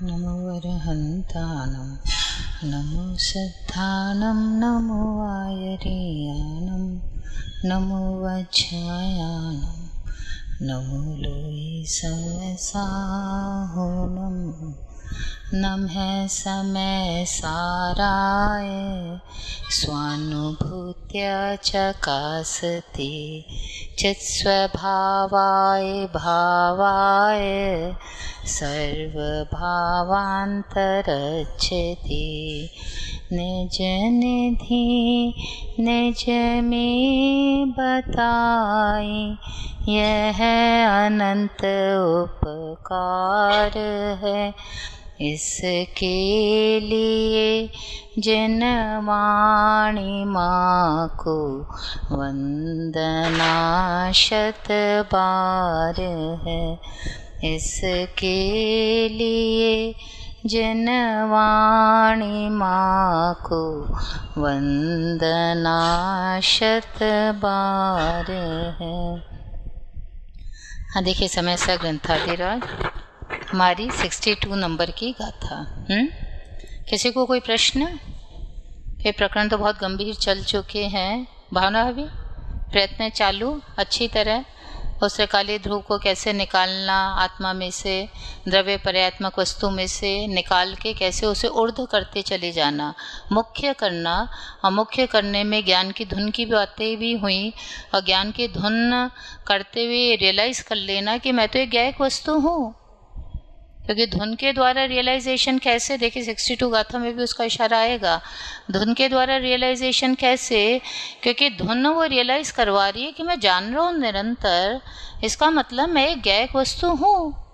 नमो वरहन्तानं नमो सिद्धानं नमो आयर्यानं नमो वज्रायानं नमो लोई सहसाहुनं नमः समय साराय स्वानुभूत्य चकासते चित्स्वभावाय भावाय सर्वभावान्तरच्छति निज निधि निज में बताए यह अनंत उपकार है। इसके लिए जिन वाणी माँ को वंदना शत बार है। इसके लिए जिन वाणी माँ को वंदना शत बार है। हाँ देखिए, समय सा ग्रंथाधिराज हमारी 62 नंबर की गाथा। किसी को कोई प्रश्न? ये प्रकरण तो बहुत गंभीर चल चुके हैं। भावना अभी प्रयत्न चालू अच्छी तरह उस काले ध्रुव को कैसे निकालना, आत्मा में से द्रव्य पर्यात्मक वस्तु में से निकाल के कैसे उसे ऊर्ध्व करते चले जाना, मुख्य करना। और मुख्य करने में ज्ञान की धुन की बातें भी हुई और ज्ञान की धुन करते हुए रियलाइज कर लेना कि मैं तो एक ज्ञायक वस्तु हूँ। क्योंकि धुन के द्वारा रियलाइजेशन कैसे, देखिए 62 गाथा में भी उसका इशारा आएगा। धुन के द्वारा रियलाइजेशन कैसे? क्योंकि धुन वो रियलाइज करवा रही है कि मैं जान रहा हूँ निरंतर, इसका मतलब मैं एक ज्ञायक वस्तु हूँ।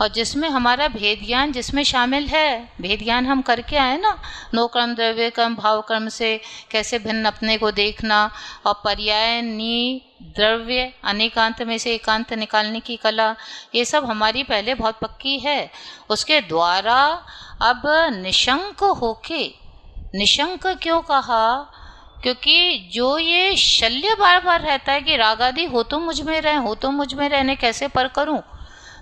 और जिसमें हमारा भेद ज्ञान जिसमें शामिल है, भेद ज्ञान हम करके आए ना, नो कर्म द्रव्य कर्म भाव कर्म से कैसे भिन्न अपने को देखना, और पर्याय नी द्रव्य अनेकांत में से एकांत निकालने की कला, ये सब हमारी पहले बहुत पक्की है। उसके द्वारा अब निशंक होके, निशंक क्यों कहा? क्योंकि जो ये शल्य बार बार रहता है कि राग आदि हो तो मुझ में रहे, हो तो मुझ में रहने कैसे पर करूं,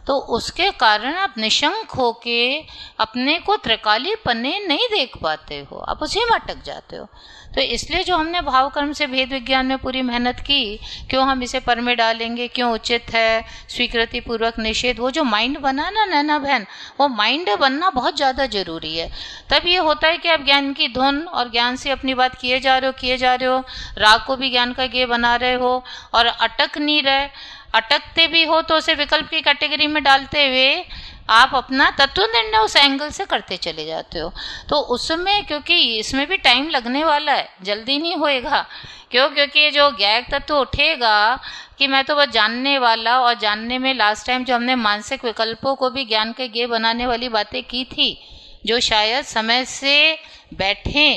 तो उसके कारण आप निशंक होके अपने को त्रिकाली पन्ने नहीं देख पाते हो, आप उसी में अटक जाते हो। तो इसलिए जो हमने भाव कर्म से भेद विज्ञान में पूरी मेहनत की, क्यों हम इसे पर में डालेंगे, क्यों उचित है, स्वीकृति पूर्वक निषेध, वो जो माइंड बना ना नैना बहन, वो माइंड बनना बहुत ज़्यादा जरूरी है। तब ये होता है कि आप ज्ञान की धुन और ज्ञान से अपनी बात किए जा रहे हो, राग को भी ज्ञान का गे बना रहे हो और अटक नहीं रहे। अटकते भी हो तो उसे विकल्प की कैटेगरी में डालते हुए आप अपना तत्व निर्णय उस एंगल से करते चले जाते हो। तो उसमें, क्योंकि इसमें भी टाइम लगने वाला है, जल्दी नहीं होएगा। क्यों? क्योंकि जो ज्ञायक तत्व उठेगा कि मैं तो बस जानने वाला, और जानने में लास्ट टाइम जो हमने मानसिक विकल्पों को भी ज्ञान के गे बनाने वाली बातें की थी, जो शायद समय से बैठे,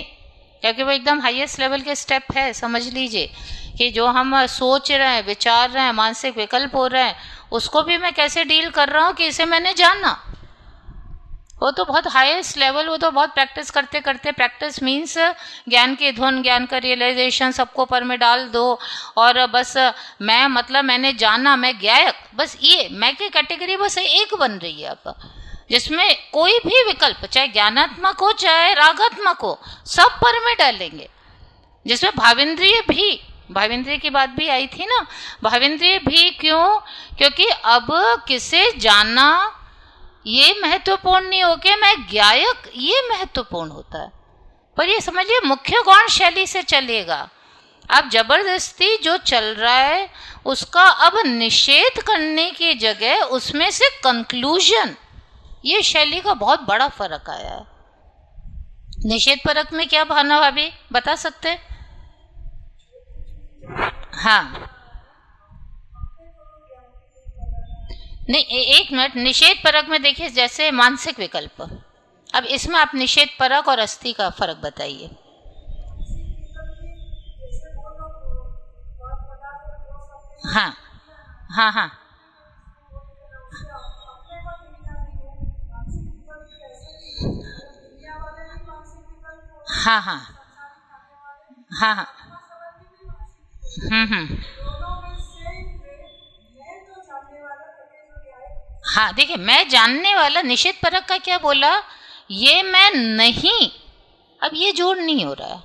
क्योंकि वो एकदम हाईएस्ट लेवल के स्टेप है। समझ लीजिए कि जो हम सोच रहे हैं, विचार रहे हैं, मानसिक विकल्प हो रहे हैं, उसको भी मैं कैसे डील कर रहा हूँ कि इसे मैंने जाना, वो तो बहुत हाईएस्ट लेवल, वो तो बहुत प्रैक्टिस करते करते, प्रैक्टिस मीन्स ज्ञान की धुन, ज्ञान का रियलाइजेशन सबको पर में डाल दो और बस मैं, मतलब मैंने जाना, मैं ज्ञायक, बस ये मैं की कैटेगरी बस एक बन रही है अब, जिसमें कोई भी विकल्प चाहे ज्ञानात्मक हो चाहे रागात्मक हो, सब पर में डालेंगे। जिसमें भावेंद्रिय भी, भावेंद्रिय की बात भी आई थी ना, भावेंद्रिय भी क्यों? क्योंकि अब किसे जाना ये महत्वपूर्ण नहीं हो के मैं ज्ञायक, ये महत्वपूर्ण होता है। पर ये समझिए मुख्य गौण शैली से चलेगा। अब जबरदस्ती जो चल रहा है उसका अब निषेध करने की जगह उसमें से कंक्लूजन, ये शैली का बहुत बड़ा फर्क आया है। निषेध परक में क्या भावना भाभी बता सकते हैं? हाँ नहीं, एक मिनट, निषेध परक में देखिए जैसे मानसिक विकल्प, अब इसमें आप निषेध परक और अस्थि का फर्क बताइए। हाँ हाँ हाँ हाँ हाँ हाँ हाँ हाँ देखिए, मैं जानने वाला, निषेध परक का क्या बोला, ये मैं नहीं, अब ये जोड़ नहीं हो रहा है।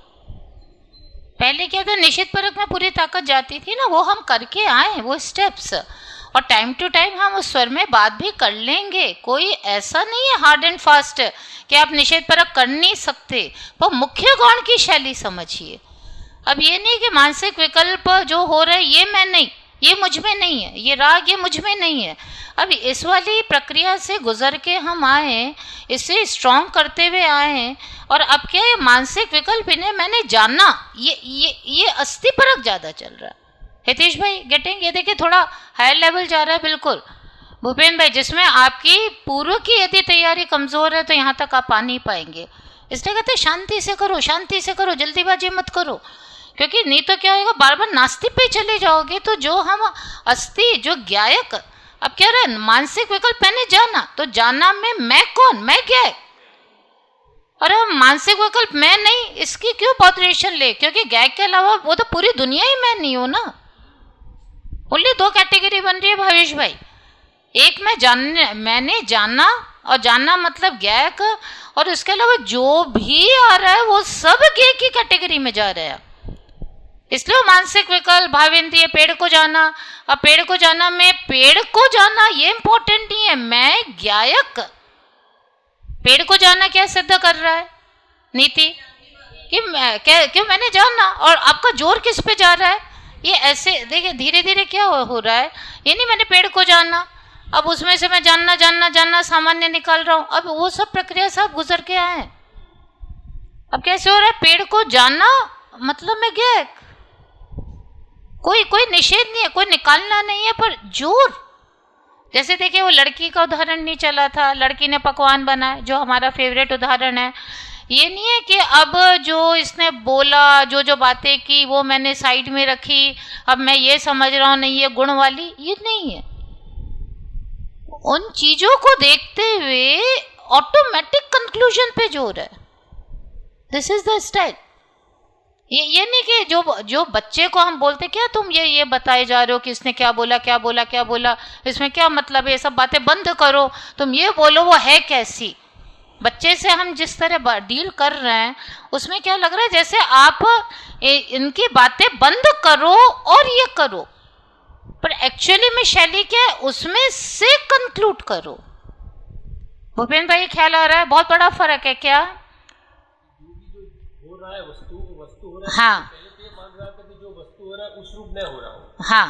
पहले क्या था, निषेध परक में पूरी ताकत जाती थी ना, वो हम करके आए वो स्टेप्स, और टाइम टू टाइम हम उस स्वर में बात भी कर लेंगे। कोई ऐसा नहीं है हार्ड एंड फास्ट कि आप निषेध परक कर नहीं सकते, पर मुख्य गौण की शैली समझिए। अब ये नहीं कि मानसिक विकल्प जो हो रहा है ये मैं नहीं, ये मुझ में नहीं है, ये राग ये मुझ में नहीं है। अब इस वाली प्रक्रिया से गुजर के हम आए, इसे स्ट्रॉन्ग करते हुए आए, और अब क्या है, मानसिक विकल्प इन्हें मैंने जाना, ये अस्थि परक ज्यादा चल रहा है। हितेश भाई गेटिंग, ये देखिए थोड़ा हायर लेवल जा रहा है बिल्कुल। भूपेन भाई, जिसमें आपकी पूर्व की यदि तैयारी कमजोर है तो यहाँ तक आप आ नहीं पाएंगे। इसलिए कहते हैं शांति से करो, शांति से करो, जल्दीबाजी मत करो, क्योंकि नहीं तो क्या होगा, बार बार नास्तिक पे चले जाओगे तो जो हम अस्थि, जो ज्ञायक, अब क्या रहा, मानसिक विकल्प मैंने जाना, तो जाना में मैं कौन, मैं ज्ञायक, और अब मानसिक विकल्प मैं नहीं, इसकी क्यों पॉपुलेशन ले, क्योंकि ज्ञायक के अलावा वो तो पूरी दुनिया ही मैं नहीं हूं ना। ओनली दो कैटेगरी बन रही है भावेश भाई, एक मैं जानने, मैंने जाना, और जानना मतलब ज्ञायक, और उसके अलावा जो भी आ रहा है वो सब ज्ञ की कैटेगरी में जा रहा है। इसलिए मानसिक विकल्प, भावेंद्रिय, पेड़ को जाना, अब पेड़ को जाना में पेड़ को जाना ये इंपॉर्टेंट नहीं है, मैं ज्ञायक। पेड़ को जाना क्या सिद्ध कर रहा है नीति, कि क्यों मैंने जाना, और आपका जोर किस पे जा रहा है, ये ऐसे देखिए धीरे धीरे क्या हो रहा है, ये नहीं मैंने पेड़ को जाना, अब उसमें से मैं जानना जानना जानना सामान्य निकाल रहा हूं, अब वो सब प्रक्रिया सब गुजर के आए। अब कैसे हो रहा है, पेड़ को जानना मतलब मैं ज्ञायक, कोई निषेध नहीं है, कोई निकालना नहीं है, पर जोर। जैसे देखिए वो लड़की का उदाहरण नहीं चला था, लड़की ने पकवान बनाया, जो हमारा फेवरेट उदाहरण है। ये नहीं है कि अब जो इसने बोला, जो जो बातें की वो मैंने साइड में रखी, अब मैं ये समझ रहा हूं नहीं ये गुण वाली, ये नहीं है। उन चीजों को देखते हुए ऑटोमेटिक कंक्लूजन पे जोर है। This is the style. ये नहीं कि जो बच्चे को हम बोलते क्या तुम ये बताए जा रहे हो कि इसने क्या बोला क्या बोला क्या बोला, इसमें क्या मतलब है, ये सब बातें बंद करो, तुम ये बोलो वो है कैसी। बच्चे से हम जिस तरह डील कर रहे हैं उसमें क्या लग रहा है, जैसे आप इनकी बातें बंद करो और ये करो, पर एक्चुअली में शैली क्या है, उसमें से कंक्लूड करो। भूपेन भाई ख्याल आ रहा है, बहुत बड़ा फर्क है क्या। हो रहा है वस्तु हो रहा है, हाँ, पहले तो ये मान रहा था कि जो वस्तु हो रहा है उस रूप में हो रहा हूँ। हाँ,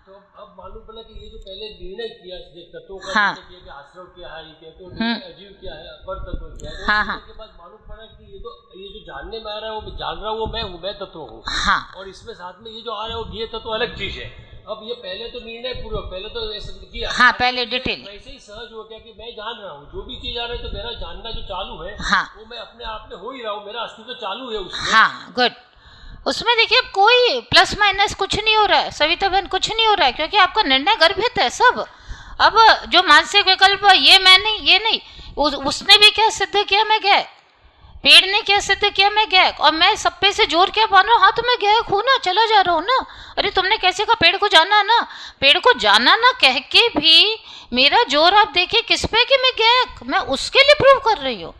तो अब मालूम पड़ा कि ये जो पहले निर्णय किया तत्वों का, हाँ, किया कि आश्रव क्या है, ये तो अजीव क्या है, अपर तत्व क्या है, हाँ, हाँ, उसके बाद मालूम पड़ा कि ये जो जानने में आ रहा है वो जान रहा हूँ, वो मैं तत्व हूँ। हाँ, और इसमें साथ में ये जो आ रहा है वो ये तत्व अलग चीज है। अब ये पहले तो निर्णय पूर्वक, पहले तो ऐसा किया, हाँ, पहले डिटेल, वैसे ही सहज हो गया कि मैं जान रहा हूँ, जो भी चीज आ रही है तो मेरा जानना जो चालू है, हाँ, वो मैं अपने आप में हो ही रहा हूँ, मेरा अस्तित्व चालू है उसमें। हाँ, गुड। उसमें देखिए कोई प्लस माइनस कुछ नहीं हो रहा है, सविता बहन कुछ नहीं हो रहा है, क्योंकि आपका निर्णय गर्भित है सब। अब जो मानसिक विकल्प ये मैं नहीं, ये नहीं, उसने भी क्या सिद्ध किया, मैं गया, पेड़ ने क्या सिद्ध किया, मैं गया, और मैं सब पे से जोर क्या मान रहा हूँ, हाँ तो मैं गया हूँ ना, चला जा रहा हूँ ना। अरे तुमने कैसे कहा पेड़ को जाना ना, पेड़ को जाना ना कह के भी मेरा जोर आप देखिए किस पे, कि मैं गया, मैं उसके लिए प्रूव कर रही हूँ।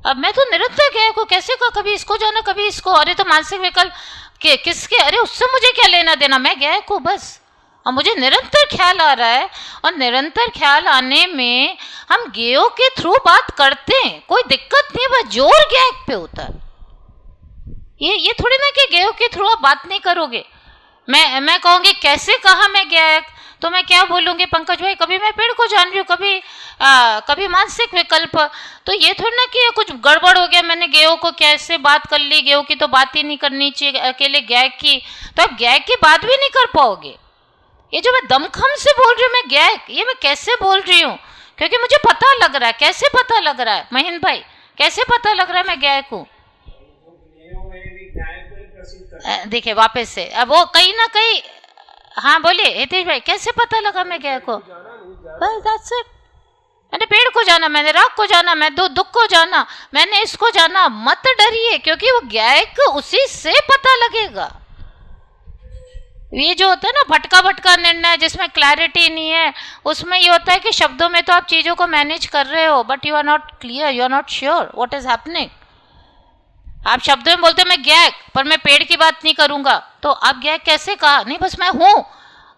अब मैं तो निरंतर गया को कैसे कहा, कभी इसको जाना कभी इसको, अरे तो मानसिक विकल्प किसके, अरे उससे मुझे क्या लेना देना, मैं गया को बस। और मुझे निरंतर ख्याल आ रहा है, और निरंतर ख्याल आने में हम ज्ञेयों के थ्रू बात करते हैं, कोई दिक्कत नहीं, बस जोर ज्ञायक पे होता है। ये थोड़ी ना कि ज्ञेयों के थ्रू आप बात नहीं करोगे। मैं कहूँगी कैसे कहा मैं ज्ञायक, तो मैं क्या बोलूँगी पंकज भाई, कभी मैं पेड़ को जान रही हूँ, कभी मानसिक विकल्प, तो ये थोड़ी ना कि कुछ गड़बड़ हो गया, मैंने ज्ञेयों को कैसे बात कर ली, ज्ञेयों की तो बात ही नहीं करनी चाहिए, अकेले ज्ञायक की, तो आप ज्ञायक की बात भी नहीं कर पाओगे। ये जो मैं दमखम से बोल रही हूँ मैं ज्ञायक, ये मैं कैसे बोल रही हूँ, क्योंकि मुझे पता लग रहा है। कैसे पता लग रहा है महेंद्र भाई, कैसे पता लग रहा है मैं ज्ञायक हूँ। देखिए वापस से, अब वो कहीं ना कहीं, हाँ बोलिए हितेश भाई, कैसे पता लगा मैं ज्ञायक हूँ, बस दैट्स इट। मैंने पेड़ को जाना, मैंने राग को जाना, मैं दुख को जाना, मैंने इसको जाना, मत डरिए, क्योंकि वो ज्ञायक उसी से पता लगेगा। ये जो होता है ना भटका भटका निर्णय जिसमें क्लैरिटी नहीं है, उसमें ये होता है कि शब्दों में तो आप चीज़ों को मैनेज कर रहे हो but you are not clear, you are not sure what is happening. आप शब्दों में बोलते हो मैं गैग, पर मैं पेड़ की बात नहीं करूंगा, तो आप गैग कैसे कहा? नहीं बस मैं हूं,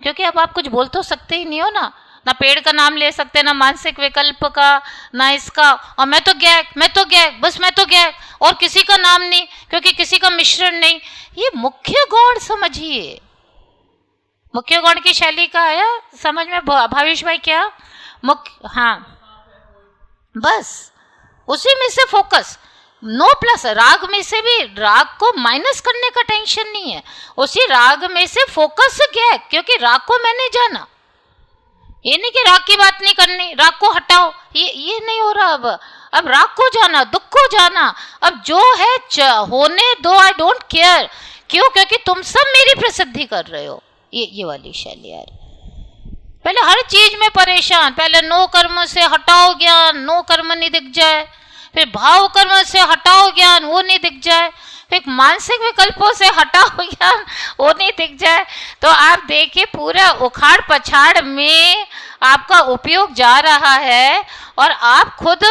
क्योंकि अब आप कुछ बोल तो सकते ही नहीं हो ना पेड़ का नाम ले सकते, ना मानसिक विकल्प का, ना इसका, और मैं तो गैग बस मैं तो गैग, और किसी का नाम नहीं क्योंकि किसी का मिश्रण नहीं। ये मुख्य गौण समझिए, मुख्य गौण की शैली का आया समझ में भावेश भाई? क्या मुख्य, हाँ बस उसी में से फोकस, नो प्लस। राग में से भी राग को माइनस करने का टेंशन नहीं है, उसी राग में से फोकस गया, क्योंकि राग को मैंने जाना। ये नहीं कि राग की बात नहीं करनी, राग को हटाओ, ये नहीं हो रहा। अब राग को जाना, दुख को जाना, अब जो है होने दो, आई डोंट केयर। क्यों? क्योंकि तुम सब मेरी प्रसिद्धि कर रहे हो। ये वाली शैली यार, पहले हर चीज में परेशान, पहले नो कर्म से हटाओ ज्ञान, नो कर्म नहीं दिख जाए, फिर भाव कर्म से हटाओ ज्ञान, वो नहीं दिख जाए, फिर मानसिक विकल्पों से हटाओ ज्ञान, वो नहीं दिख जाए। तो आप देखिए पूरा उखाड़ पछाड़ में आपका उपयोग जा रहा है और आप खुद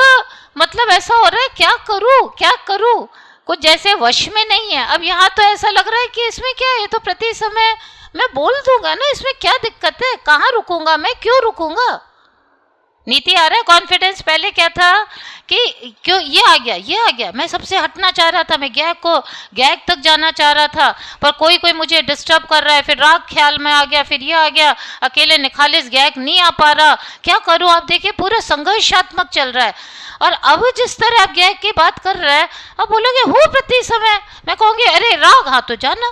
मतलब ऐसा हो रहा है क्या करूं, कुछ जैसे वश में नहीं है। अब यहाँ तो ऐसा लग रहा है कि इसमें क्या है, ये तो प्रति समय मैं बोल दूंगा ना, इसमें क्या दिक्कत है, कहाँ रुकूंगा मैं, क्यों रुकूंगा? नीति आ रहा है, कॉन्फिडेंस। पहले क्या था कि क्यों ये आ गया, मैं सबसे हटना चाह रहा था, मैं गैग तक जाना चाह रहा था, पर कोई मुझे डिस्टर्ब कर रहा है, फिर राग ख्याल में आ गया, फिर ये आ गया, अकेले निखालिस गैग नहीं आ पा रहा, क्या करूं? आप देखिए पूरा संघर्षात्मक चल रहा है। और अब जिस तरह आप गैग की बात कर रहे हैं, अब बोलोगे हो प्रति समय, मैं कहूँगी अरे राग, हाँ तो जाना।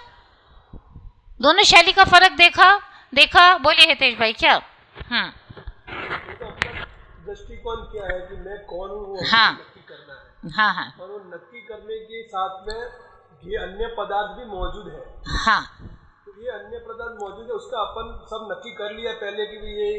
दोनों शैली का फर्क देखा। बोलिए हितेश भाई क्या? दृष्टिकोण क्या है कि मैं कौन हूँ, वो हाँ नक्की करना है। हाँ और वो नक्की करने के साथ में ये अन्य पदार्थ भी मौजूद है। हाँ, तो ये अन्य पदार्थ मौजूद है, उसका अपन सब नक्की कर लिया पहले कि भी ये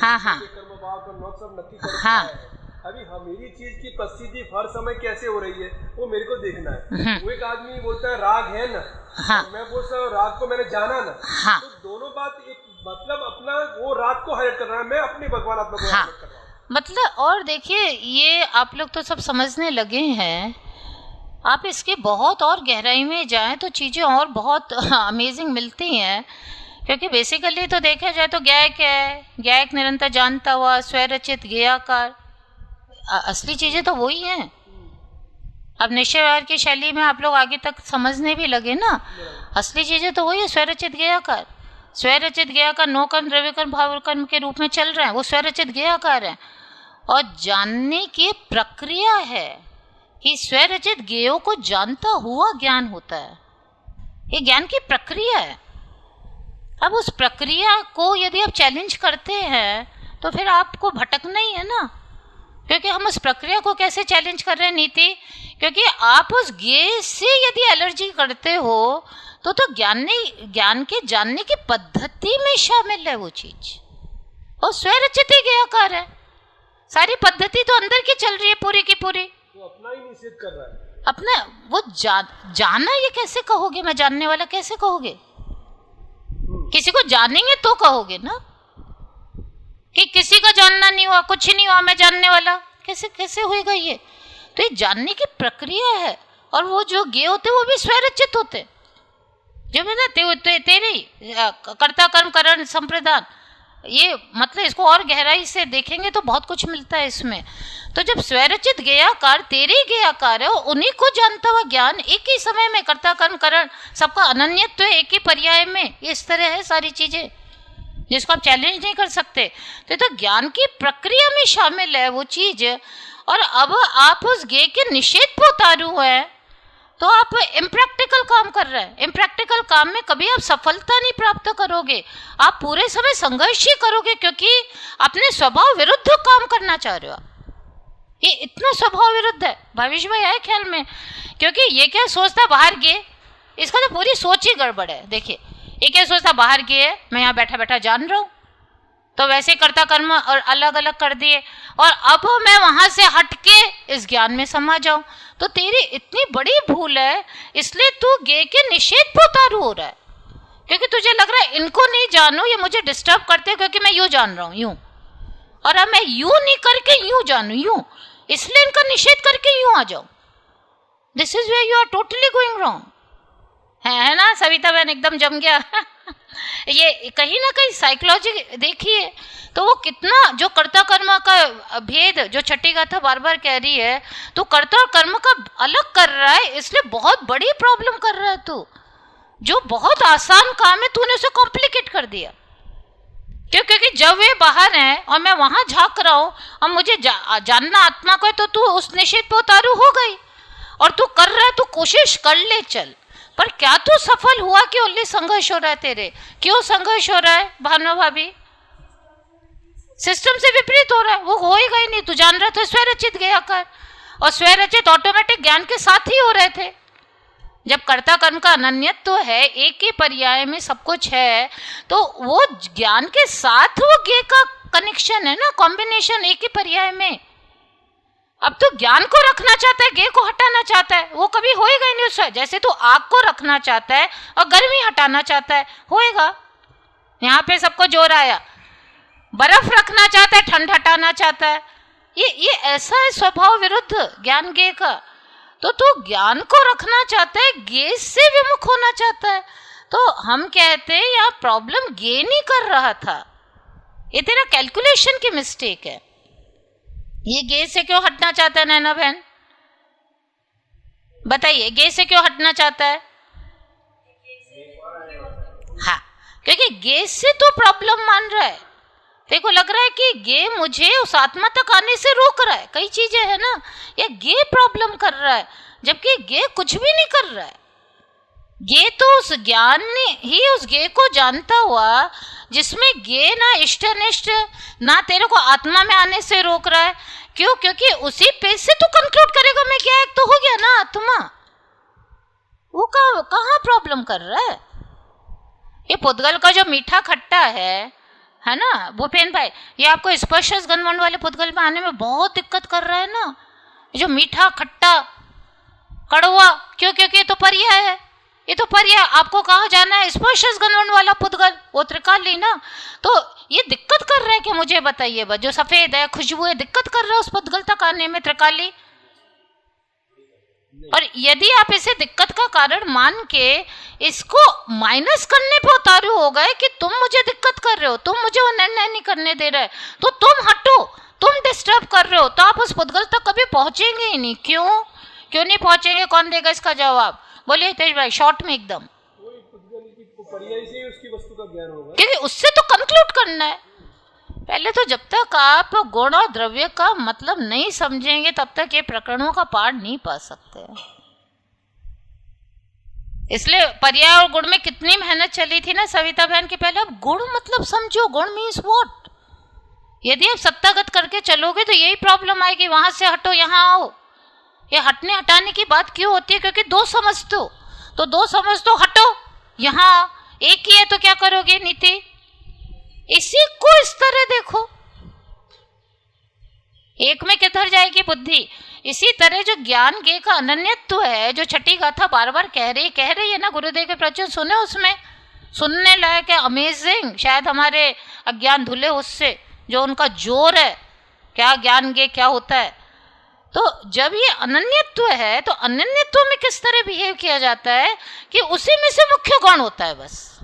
हाँ कर्म भाव कर्म सब नक्की कर हाँ है। अभी मेरी चीज की प्रसिद्धि हर समय कैसे हो रही है वो मेरे को देखना है। वो एक आदमी बोलता है राग है ना, हाँ, मैं बोलता हूँ राग को मैंने जाना ना, हाँ, तो दोनों बात एक मतलब अपना वो राग को हाइलाइट कर रहा है, मैं अपने भगवान अपना को हाइलाइट कर रहा हूँ। मतलब और देखिए ये आप लोग तो सब समझने लगे हैं, आप इसके बहुत और गहराई में जाएं तो चीज़ें और बहुत अमेजिंग मिलती हैं। क्योंकि बेसिकली तो देखा जाए तो गैक निरंतर जानता हुआ, स्वरचित, गेयाकार, असली चीज़ें तो वही हैं। अब निश्चय व्यवहार की शैली में आप लोग आगे तक समझने भी लगे ना, असली चीज़ें तो वही है, स्वरचित गेयाकार। स्वरचित गेयाकार नो कर्म द्रव्य कर्म भाव कर्म के रूप में चल रहे हैं, वो स्वरचित गेयाकार है। और जानने की प्रक्रिया है कि स्वरचित गेयों को जानता हुआ ज्ञान होता है, ये ज्ञान की प्रक्रिया है। अब उस प्रक्रिया को यदि आप चैलेंज करते हैं तो फिर आपको भटकना ही है ना, क्योंकि हम उस प्रक्रिया को कैसे चैलेंज कर रहे हैं नीति, क्योंकि आप उस गेय से यदि एलर्जी करते हो तो ज्ञान के जानने की पद्धति में शामिल है वो चीज, और स्वरचित ही गेयाकार है। सारी पद्धति तो अंदर की चल रही है पूरी की पूरी, वो अपना ही निषेध कर रहा है। अपना वो जाना ये कैसे कहोगे, मैं जानने वाला कैसे कहोगे? किसी को जानेंगे तो कहोगे ना, कि किसी का जानना नहीं हुआ, कुछ नहीं हुआ, मैं जानने वाला कैसे होएगा ये? तो ये जानने की प्रक्रिया है। और वो जो गे होते वो भी स्वरचित होते, जो मैं तेरे कर्ता कर्म करण संप्रदान, ये मतलब इसको और गहराई से देखेंगे तो बहुत कुछ मिलता है इसमें। तो जब स्वरचित गेयाकार तेरे ही गेयाकार है, उन्हीं को जानता हुआ ज्ञान एक ही समय में कर्ता कर्म करण सबका अनन्यत्व है एक ही पर्याय में, इस तरह है सारी चीजें जिसको आप चैलेंज नहीं कर सकते। तो ज्ञान की प्रक्रिया में शामिल है वो चीज। और अब आप उस गे के निषेध पर उतारू है तो आप इम्प्रैक्टिकल काम कर रहे हैं। इम्प्रैक्टिकल काम में कभी आप सफलता नहीं प्राप्त करोगे, आप पूरे समय संघर्ष ही करोगे, क्योंकि अपने स्वभाव विरुद्ध काम करना चाह रहे हो। ये इतना स्वभाव विरुद्ध है, भविष्य में आए ख्याल में, क्योंकि ये क्या सोचता बाहर गए, इसका तो पूरी सोच ही गड़बड़ है। देखिए ये क्या सोचता बाहर गए, मैं यहाँ बैठा बैठा जान रहा हूँ, तो वैसे कर्ता कर्म और अलग अलग कर दिए, और अब मैं वहां से हटके इस ज्ञान में समा जाऊं। तो तेरी इतनी बड़ी भूल है, इसलिए तू गे के निषेध पर उतारू हो रहा है, क्योंकि तुझे लग रहा है इनको नहीं जानू, ये मुझे डिस्टर्ब करते हैं क्योंकि मैं यूं जान रहा हूं यूं, और अब मैं यूं नहीं करके यूं जानू यूं, इसलिए इनका निषेध करके यूं आ जाऊं। This is where you are totally going wrong. है ना सविता बहन, एकदम जम गया। ये कहीं ना कहीं साइकोलॉजी देखिए तो वो कितना, जो कर्ता कर्म का भेद जो छठी गाथा बार बार कह रही है, तो कर्ता और कर्म का अलग कर रहा है, इसलिए बहुत बड़ी प्रॉब्लम कर रहा है तू। जो बहुत आसान काम है तूने उसे कॉम्प्लिकेट कर दिया। क्यों? क्योंकि जब वे बाहर हैं और मैं वहां झांक रहा हूं और मुझे जानना आत्मा को है, तो तू उस निषेध पे उतारू हो गई। और तू कर रहा है, तू कोशिश कर ले चल, पर क्या तू सफल हुआ कि ओनली संघर्ष हो रहा है तेरे? क्यों संघर्ष हो रहा है भानु भाभी? सिस्टम से विपरीत हो रहा है, वो होएगा ही नहीं। तू जान रहा था स्वरचित गया कर, और स्वरचित ऑटोमेटिक ज्ञान के साथ ही हो रहे थे। जब कर्ता कर्म का अनन्यत्व तो है, एक ही पर्याय में सब कुछ है, तो वो ज्ञान के साथ वो ज्ञ का कनेक्शन है ना, कॉम्बिनेशन एक ही पर्याय में। अब तो ज्ञान को रखना चाहता है, ज्ञ को हटाना चाहता है, वो कभी होएगा ही नहीं उससे। जैसे तो आग को रखना चाहता है और गर्मी हटाना चाहता है, होएगा? यहाँ पे सबको जोर आया। बर्फ रखना चाहता है, ठंड हटाना चाहता है। ये ऐसा है स्वभाव विरुद्ध ज्ञान ज्ञ का। तो तू ज्ञान को रखना चाहता है, ज्ञ से विमुख होना चाहता है। तो हम कहते हैं यहाँ प्रॉब्लम ज्ञ नहीं कर रहा था, ये तेरा कैलकुलेशन की मिस्टेक है। ये ज्ञ से क्यों हटना चाहता है नैना बहन? बताइए, ज्ञ से क्यों हटना चाहता है? हाँ, क्योंकि ज्ञ से तो प्रॉब्लम मान रहा है। देखो लग रहा है कि ज्ञ मुझे उस आत्मा तक आने से रोक रहा है, कई चीजें है ना, या ज्ञ प्रॉब्लम कर रहा है, जबकि ज्ञ कुछ भी नहीं कर रहा है। ज्ञ तो उस ज्ञान ने ही उस ज्ञ को जानता हुआ, जिसमें ज्ञ ना इष्ट अनिष्ट ना तेरे को आत्मा में आने से रोक रहा है। क्यों? क्योंकि उसी पेज से तू कंक्लूड करेगा मैं क्या, एक तो हो गया ना आत्मा। वो कहाँ प्रॉब्लम कर रहा है? ये पुद्गल का जो मीठा खट्टा है ना भूपेन भाई, ये आपको स्पर्श गणवंड वाले पुद्गल में आने में बहुत दिक्कत कर रहा है ना, जो मीठा खट्टा कड़वा। क्यों? क्योंकि ये तो पर्याय है, ये तो पर्याय। आपको कहाँ जाना है? स्पर्श गणवंड वाला पुद्गल, वो त्रिकाली ना। तो ये दिक्कत कर रहा है कि मुझे बताइए बस, जो सफेद है खुशबू है, दिक्कत कर रहा है उस पुद्गल तक आने में त्रिकाली। और यदि आप इसे दिक्कत का कारण मान के इसको माइनस करने पे उतारू हो गए कि तुम मुझे दिक्कत कर रहे हो, तुम मुझे वो निर्णय नहीं करने दे रहे, तो तुम हटो, तुम डिस्टर्ब कर रहे हो, तो आप उस पुद्गल तक कभी पहुंचेंगे ही नहीं। क्यों नहीं पहुंचेंगे? कौन देगा इसका जवाब? बोलिए हितेश भाई, शॉर्ट में एकदम। क्योंकि उससे तो कंक्लूड करना है। पहले तो जब तक आप गुण और द्रव्य का मतलब नहीं समझेंगे, तब तक ये प्रकरणों का पार नहीं पा सकते। इसलिए पर्याय और गुण में कितनी मेहनत चली थी ना सविता बहन की। पहले आप गुण मतलब समझो, गुण मीन्स व्हाट। यदि आप सत्तागत करके चलोगे तो यही प्रॉब्लम आएगी, वहां से हटो यहाँ आओ। ये हटने हटाने की बात क्यों होती है? क्योंकि दो समझ तो दो समझ तो हटो यहाँ, एक ही है तो क्या करोगे नीति? इसी को इस तरह देखो, एक में किधर जाएगी बुद्धि। इसी तरह जो ज्ञान ज्ञ का अनन्यत्व है, जो छठी गाथा बार बार कह रही है ना, गुरुदेव के प्रवचन सुने, उसमें सुनने लायक है, अमेजिंग। शायद हमारे अज्ञान धुले उससे, जो उनका जोर है, क्या ज्ञान ज्ञ क्या होता है। तो जब ये अनन्यत्व है, तो अनन्यत्व में किस तरह बिहेव किया जाता है कि उसी में से मुख्य गुण होता है बस।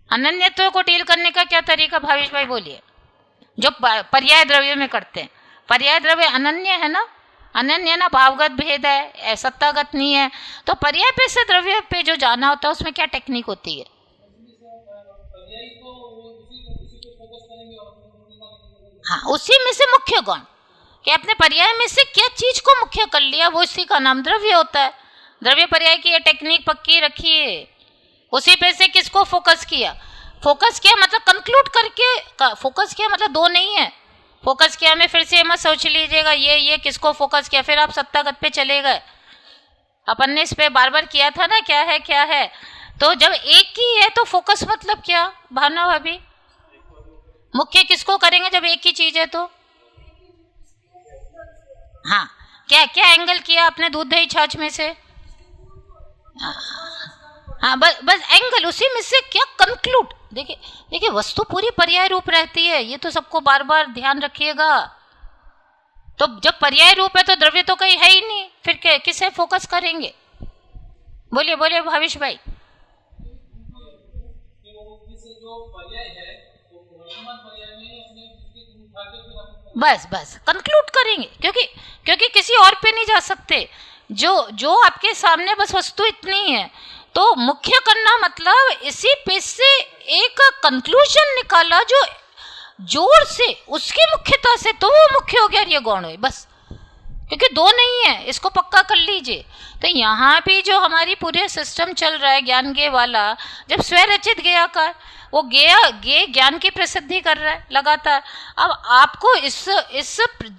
अनन्यत्व को डील करने का क्या तरीका भावेश भाई बोलिए? जो पर्याय द्रव्य में करते हैं, पर्याय द्रव्य अनन्य है ना, अनन्य ना, भावगत भेद है, सत्तागत नहीं है। तो पर्याय पे से द्रव्य पे जो जाना होता है, उसमें क्या टेक्निक होती है? हाँ, उसी में से मुख्य गुण, कि अपने पर्याय में से क्या चीज को मुख्य कर लिया, वो इसी का नाम द्रव्य होता है। द्रव्य पर्याय की ये टेक्निक पक्की रखिए। उसी पे से किसको फोकस किया? फोकस किया मतलब कंक्लूड करके, फोकस किया मतलब दो नहीं है। फोकस किया में फिर से मत सोच लीजिएगा ये किसको फोकस किया, फिर आप सत्तागत पे चले गए। अपन ने इस पे बार बार किया था ना, क्या है। तो जब एक ही है तो फोकस मतलब क्या भावना भाभी? मुख्य किसको करेंगे जब एक ही चीज है तो? हाँ, क्या एंगल किया आपने दूध दही छाछ में से? हाँ, बस एंगल उसी में से क्या कंक्लूड। देखिए वस्तु पूरी पर्याय रूप रहती है, ये तो सबको बार बार ध्यान रखिएगा। तो जब पर्याय रूप है तो द्रव्य तो कहीं है ही नहीं, फिर किसे फोकस करेंगे? बोलिए बोलिए भाविश भाई। बस कंक्लूड करेंगे, क्योंकि किसी और पे नहीं जा सकते। जो आपके सामने बस वस्तु इतनी है, तो मुख्य करना मतलब इसी पे से एक कंक्लूजन निकाला जो जोर से उसकी मुख्यता से, तो वो मुख्य हो गया, ये गौण हुई बस। क्योंकि दो नहीं है, इसको पक्का कर लीजिए। तो यहाँ भी जो हमारी पूरे सिस्टम चल रहा है ज्ञान गे वाला, जब स्वरचित ज्ञाकार, वो गे ज्ञान की प्रसिद्धि कर रहा है लगातार। अब आपको इस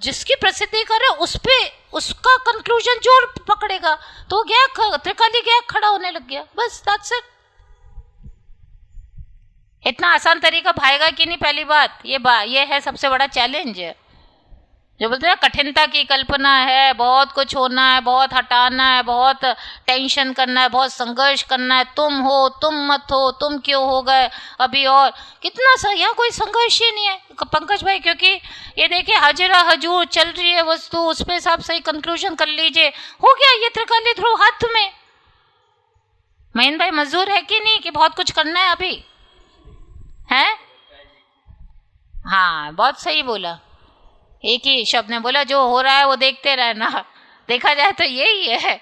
जिसकी प्रसिद्धि कर रहा है उस पे उसका कंक्लूजन जोर पकड़ेगा, तो ज्ञा त्रिकाली ज्ञा खड़ा होने लग गया, बस दैट्स इट। इतना आसान तरीका भाएगा कि नहीं? पहली बात ये है सबसे बड़ा चैलेंज है। जो बोलते हैं कठिनता की कल्पना है, बहुत कुछ होना है, बहुत हटाना है, बहुत टेंशन करना है, बहुत संघर्ष करना है, तुम हो, तुम मत हो, तुम क्यों हो गए अभी, और कितना सा यहाँ कोई संघर्ष ही नहीं है पंकज भाई। क्योंकि ये देखिए हाजिरा हजूर चल रही है वस्तु, उस पर आप सही कंक्लूजन कर लीजिए, हो गया ये त्रिकाली ध्रुव हाथ में। महीन भाई मजदूर है कि नहीं कि बहुत कुछ करना है अभी है? हाँ बहुत सही बोला, एक ही शब्द ने बोला, जो हो रहा है वो देखते रहना। देखा जाए तो यही है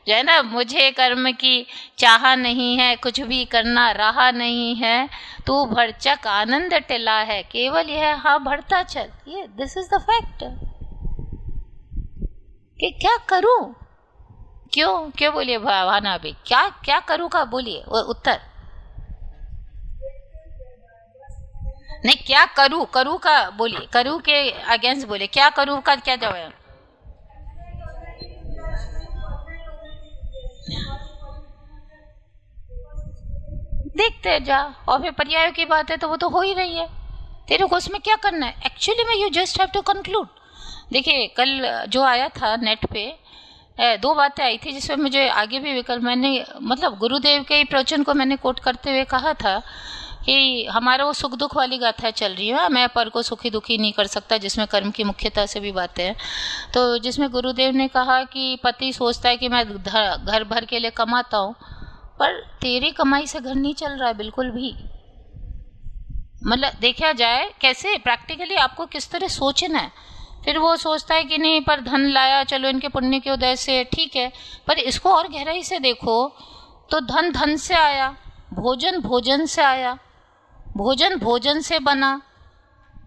जो है ना, मुझे कर्म की चाह नहीं है, कुछ भी करना रहा नहीं है, तू भरचक आनंद टिला है, केवल यह हाँ भरता चल। ये दिस इज द फैक्ट कि क्या करूं, क्यों बोलिए भावना भी, क्या करूं का बोलिए उत्तर नहीं, क्या करूं का बोलिए, करूं के अगेंस्ट बोले, क्या करूं का क्या जवाब? देखते जा, और फिर पर्याय की बात है तो वो तो हो ही रही है, तेरे को उसमें क्या करना है एक्चुअली में, you just have to conclude. देखिए कल जो आया था नेट पे, दो बातें आई थी जिसमें मुझे आगे भी विकल्प, मैंने मतलब गुरुदेव के प्रवचन को मैंने कोट करते हुए कहा था कि हमारा वो सुख दुख वाली गाथा चल रही है, मैं पर को सुखी दुखी नहीं कर सकता, जिसमें कर्म की मुख्यता से भी बातें हैं। तो जिसमें गुरुदेव ने कहा कि पति सोचता है कि मैं घर भर के लिए कमाता हूँ, पर तेरी कमाई से घर नहीं चल रहा है बिल्कुल भी। मतलब देखा जाए कैसे प्रैक्टिकली आपको किस तरह सोचना है। फिर वो सोचता है कि नहीं पर धन लाया, चलो इनके पुण्य के उदय से ठीक है, पर इसको और गहराई से देखो तो धन से आया, भोजन से आया, भोजन से बना,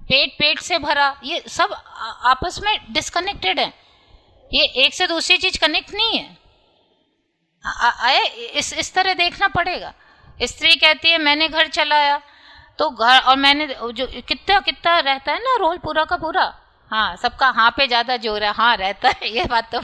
पेट से भरा, ये सब आपस में डिस्कनेक्टेड है, ये एक से दूसरी चीज कनेक्ट नहीं है। इस तरह देखना पड़ेगा। स्त्री कहती है मैंने घर चलाया, तो घर और मैंने जो कितना रहता है ना रोल पूरा का पूरा, हाँ सबका हाँ पे ज्यादा जोर है, हाँ रहता है, ये बात तो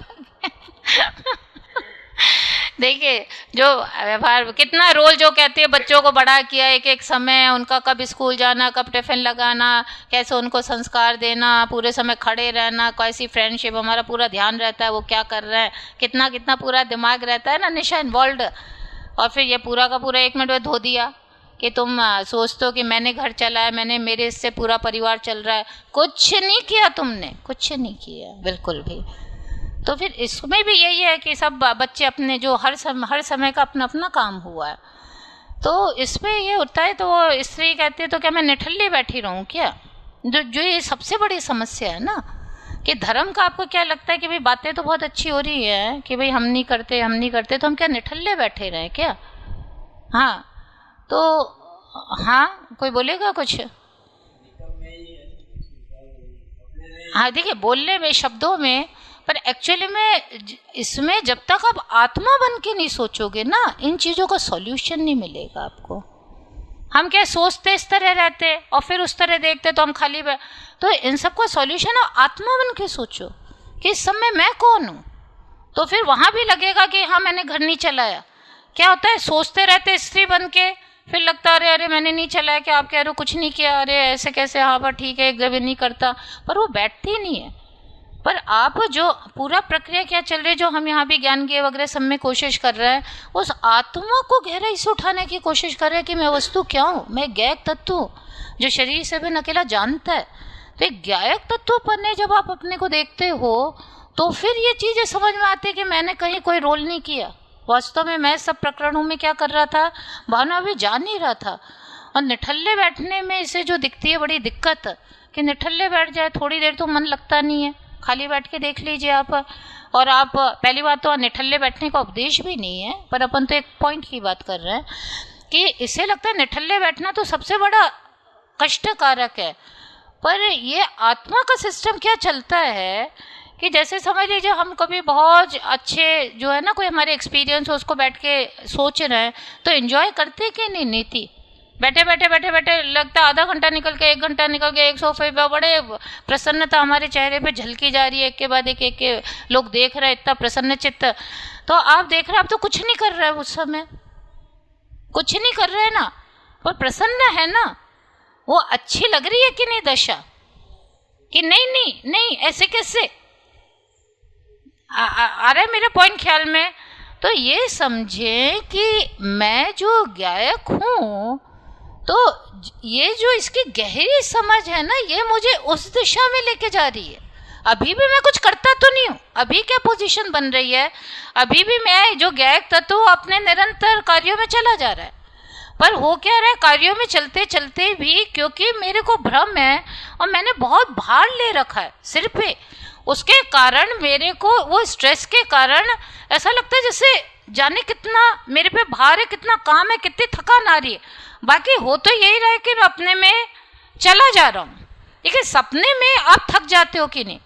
देखिए जो व्यवहार कितना रोल जो कहती है, बच्चों को बड़ा किया, एक समय उनका कब स्कूल जाना, कब टिफिन लगाना, कैसे उनको संस्कार देना, पूरे समय खड़े रहना, कैसी फ्रेंडशिप, हमारा पूरा ध्यान रहता है वो क्या कर रहे हैं, कितना पूरा दिमाग रहता है ना निशा इन्वॉल्व। और फिर ये पूरा का पूरा 1 मिनट में धो दिया कि तुम सोचते हो कि मैंने घर चलाया, मेरे इससे पूरा परिवार चल रहा है। कुछ नहीं किया तुमने, कुछ नहीं किया बिल्कुल भी। तो फिर इसमें भी यही है कि सब बच्चे अपने जो हर समय का अपना काम हुआ है, तो इसमें ये होता है। तो वो स्त्री कहती है तो क्या मैं निठल्ली बैठी रहूं क्या? जो ये सबसे बड़ी समस्या है ना कि धर्म का आपको क्या लगता है कि भाई बातें तो बहुत अच्छी हो रही है कि भाई हम नहीं करते तो हम क्या निठल्ले बैठे रहे क्या? हाँ तो हाँ कोई बोलेगा कुछ? हाँ देखिए बोलने में शब्दों में, पर एक्चुअली में इसमें जब तक आप आत्मा बन के नहीं सोचोगे ना, इन चीज़ों का सॉल्यूशन नहीं मिलेगा आपको। हम क्या सोचते इस तरह रहते और फिर उस तरह देखते तो हम खाली तो इन सब का सॉल्यूशन आत्मा बन के सोचो कि इस समय मैं कौन हूँ, तो फिर वहाँ भी लगेगा कि हाँ मैंने घर नहीं चलाया। क्या होता है सोचते रहते स्त्री बन के, फिर लगता है अरे मैंने नहीं चलाया, क्या आप कह रहे हो कुछ नहीं किया, अरे ऐसे कैसे, हाँ पर ठीक है एक जब नहीं करता, पर वो बैठती नहीं है। पर आप जो पूरा प्रक्रिया क्या चल रही है, जो हम यहाँ भी ज्ञान के वगैरह सब में कोशिश कर रहे हैं, उस आत्मा को गहराई से उठाने की कोशिश कर रहे हैं कि मैं वस्तु क्या हूँ, मैं ज्ञायक तत्व हूँ जो शरीर से भी अकेला जानता है। तो एक ज्ञायक तत्व पर ने जब आप अपने को देखते हो तो फिर ये चीज़ें समझ में आती है कि मैंने कहीं कोई रोल नहीं किया। वास्तव में मैं सब प्रकरणों में क्या कर रहा था, भावना भी जान नहीं रहा था। और निठल्ले बैठने में इसे जो दिखती है बड़ी दिक्कत कि निठल्ले बैठ जाए थोड़ी देर तो मन लगता नहीं है, खाली बैठ के देख लीजिए आप। और आप पहली बात तो निठल्ले बैठने का उपदेश भी नहीं है, पर अपन तो एक पॉइंट की बात कर रहे हैं कि इसे लगता है निठल्ले बैठना तो सबसे बड़ा कष्टकारक है। पर ये आत्मा का सिस्टम क्या चलता है कि जैसे समझ लीजिए हम कभी बहुत अच्छे जो है ना कोई हमारे एक्सपीरियंस हो उसको बैठ के सोच रहे हैं तो एंजॉय करते कि नहीं नीति। बैठे बैठे बैठे बैठे लगता आधा घंटा निकल के 1 घंटा निकल के एक सोफे पे बड़े प्रसन्नता हमारे चेहरे पे झलकी जा रही है, एक के बाद एक के लोग देख रहे हैं, इतना प्रसन्न चित्त। तो आप देख रहे हैं, आप तो कुछ नहीं कर रहे हैं उस समय, कुछ नहीं कर रहे हैं ना, पर प्रसन्न है ना, वो अच्छी लग रही है कि नहीं दशा, कि नहीं नहीं नहीं ऐसे कैसे आ रहा है मेरा पॉइंट ख्याल में। तो ये समझे कि मैं जो ज्ञायक हूँ तो ये जो इसकी गहरी समझ है ना, ये मुझे उस दिशा में लेके जा रही है। अभी भी मैं कुछ करता तो नहीं हूँ, अभी क्या पोजीशन बन रही है, अभी भी मैं जो ज्ञायक तत्व अपने निरंतर कार्यों में चला जा रहा है। पर हो क्या रहा है, कार्यों में चलते चलते भी क्योंकि मेरे को भ्रम है और मैंने बहुत भार ले रखा है सिर पे, उसके कारण मेरे को वो स्ट्रेस के कारण ऐसा लगता है जैसे जाने कितना मेरे पे भार है, कितना काम है, कितनी थकान आ रही है। बाकी हो तो यही रहा है कि मैं अपने में चला जा रहा हूँ। देखिए सपने में आप थक जाते हो कि नहीं,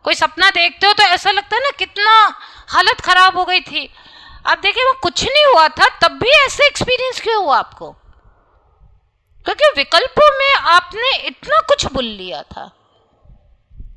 कोई सपना देखते हो तो ऐसा लगता है ना कितना हालत खराब हो गई थी। आप देखिए वो कुछ नहीं हुआ था तब भी ऐसे एक्सपीरियंस क्यों हुआ आपको, क्योंकि विकल्पों में आपने इतना कुछ भूल लिया था,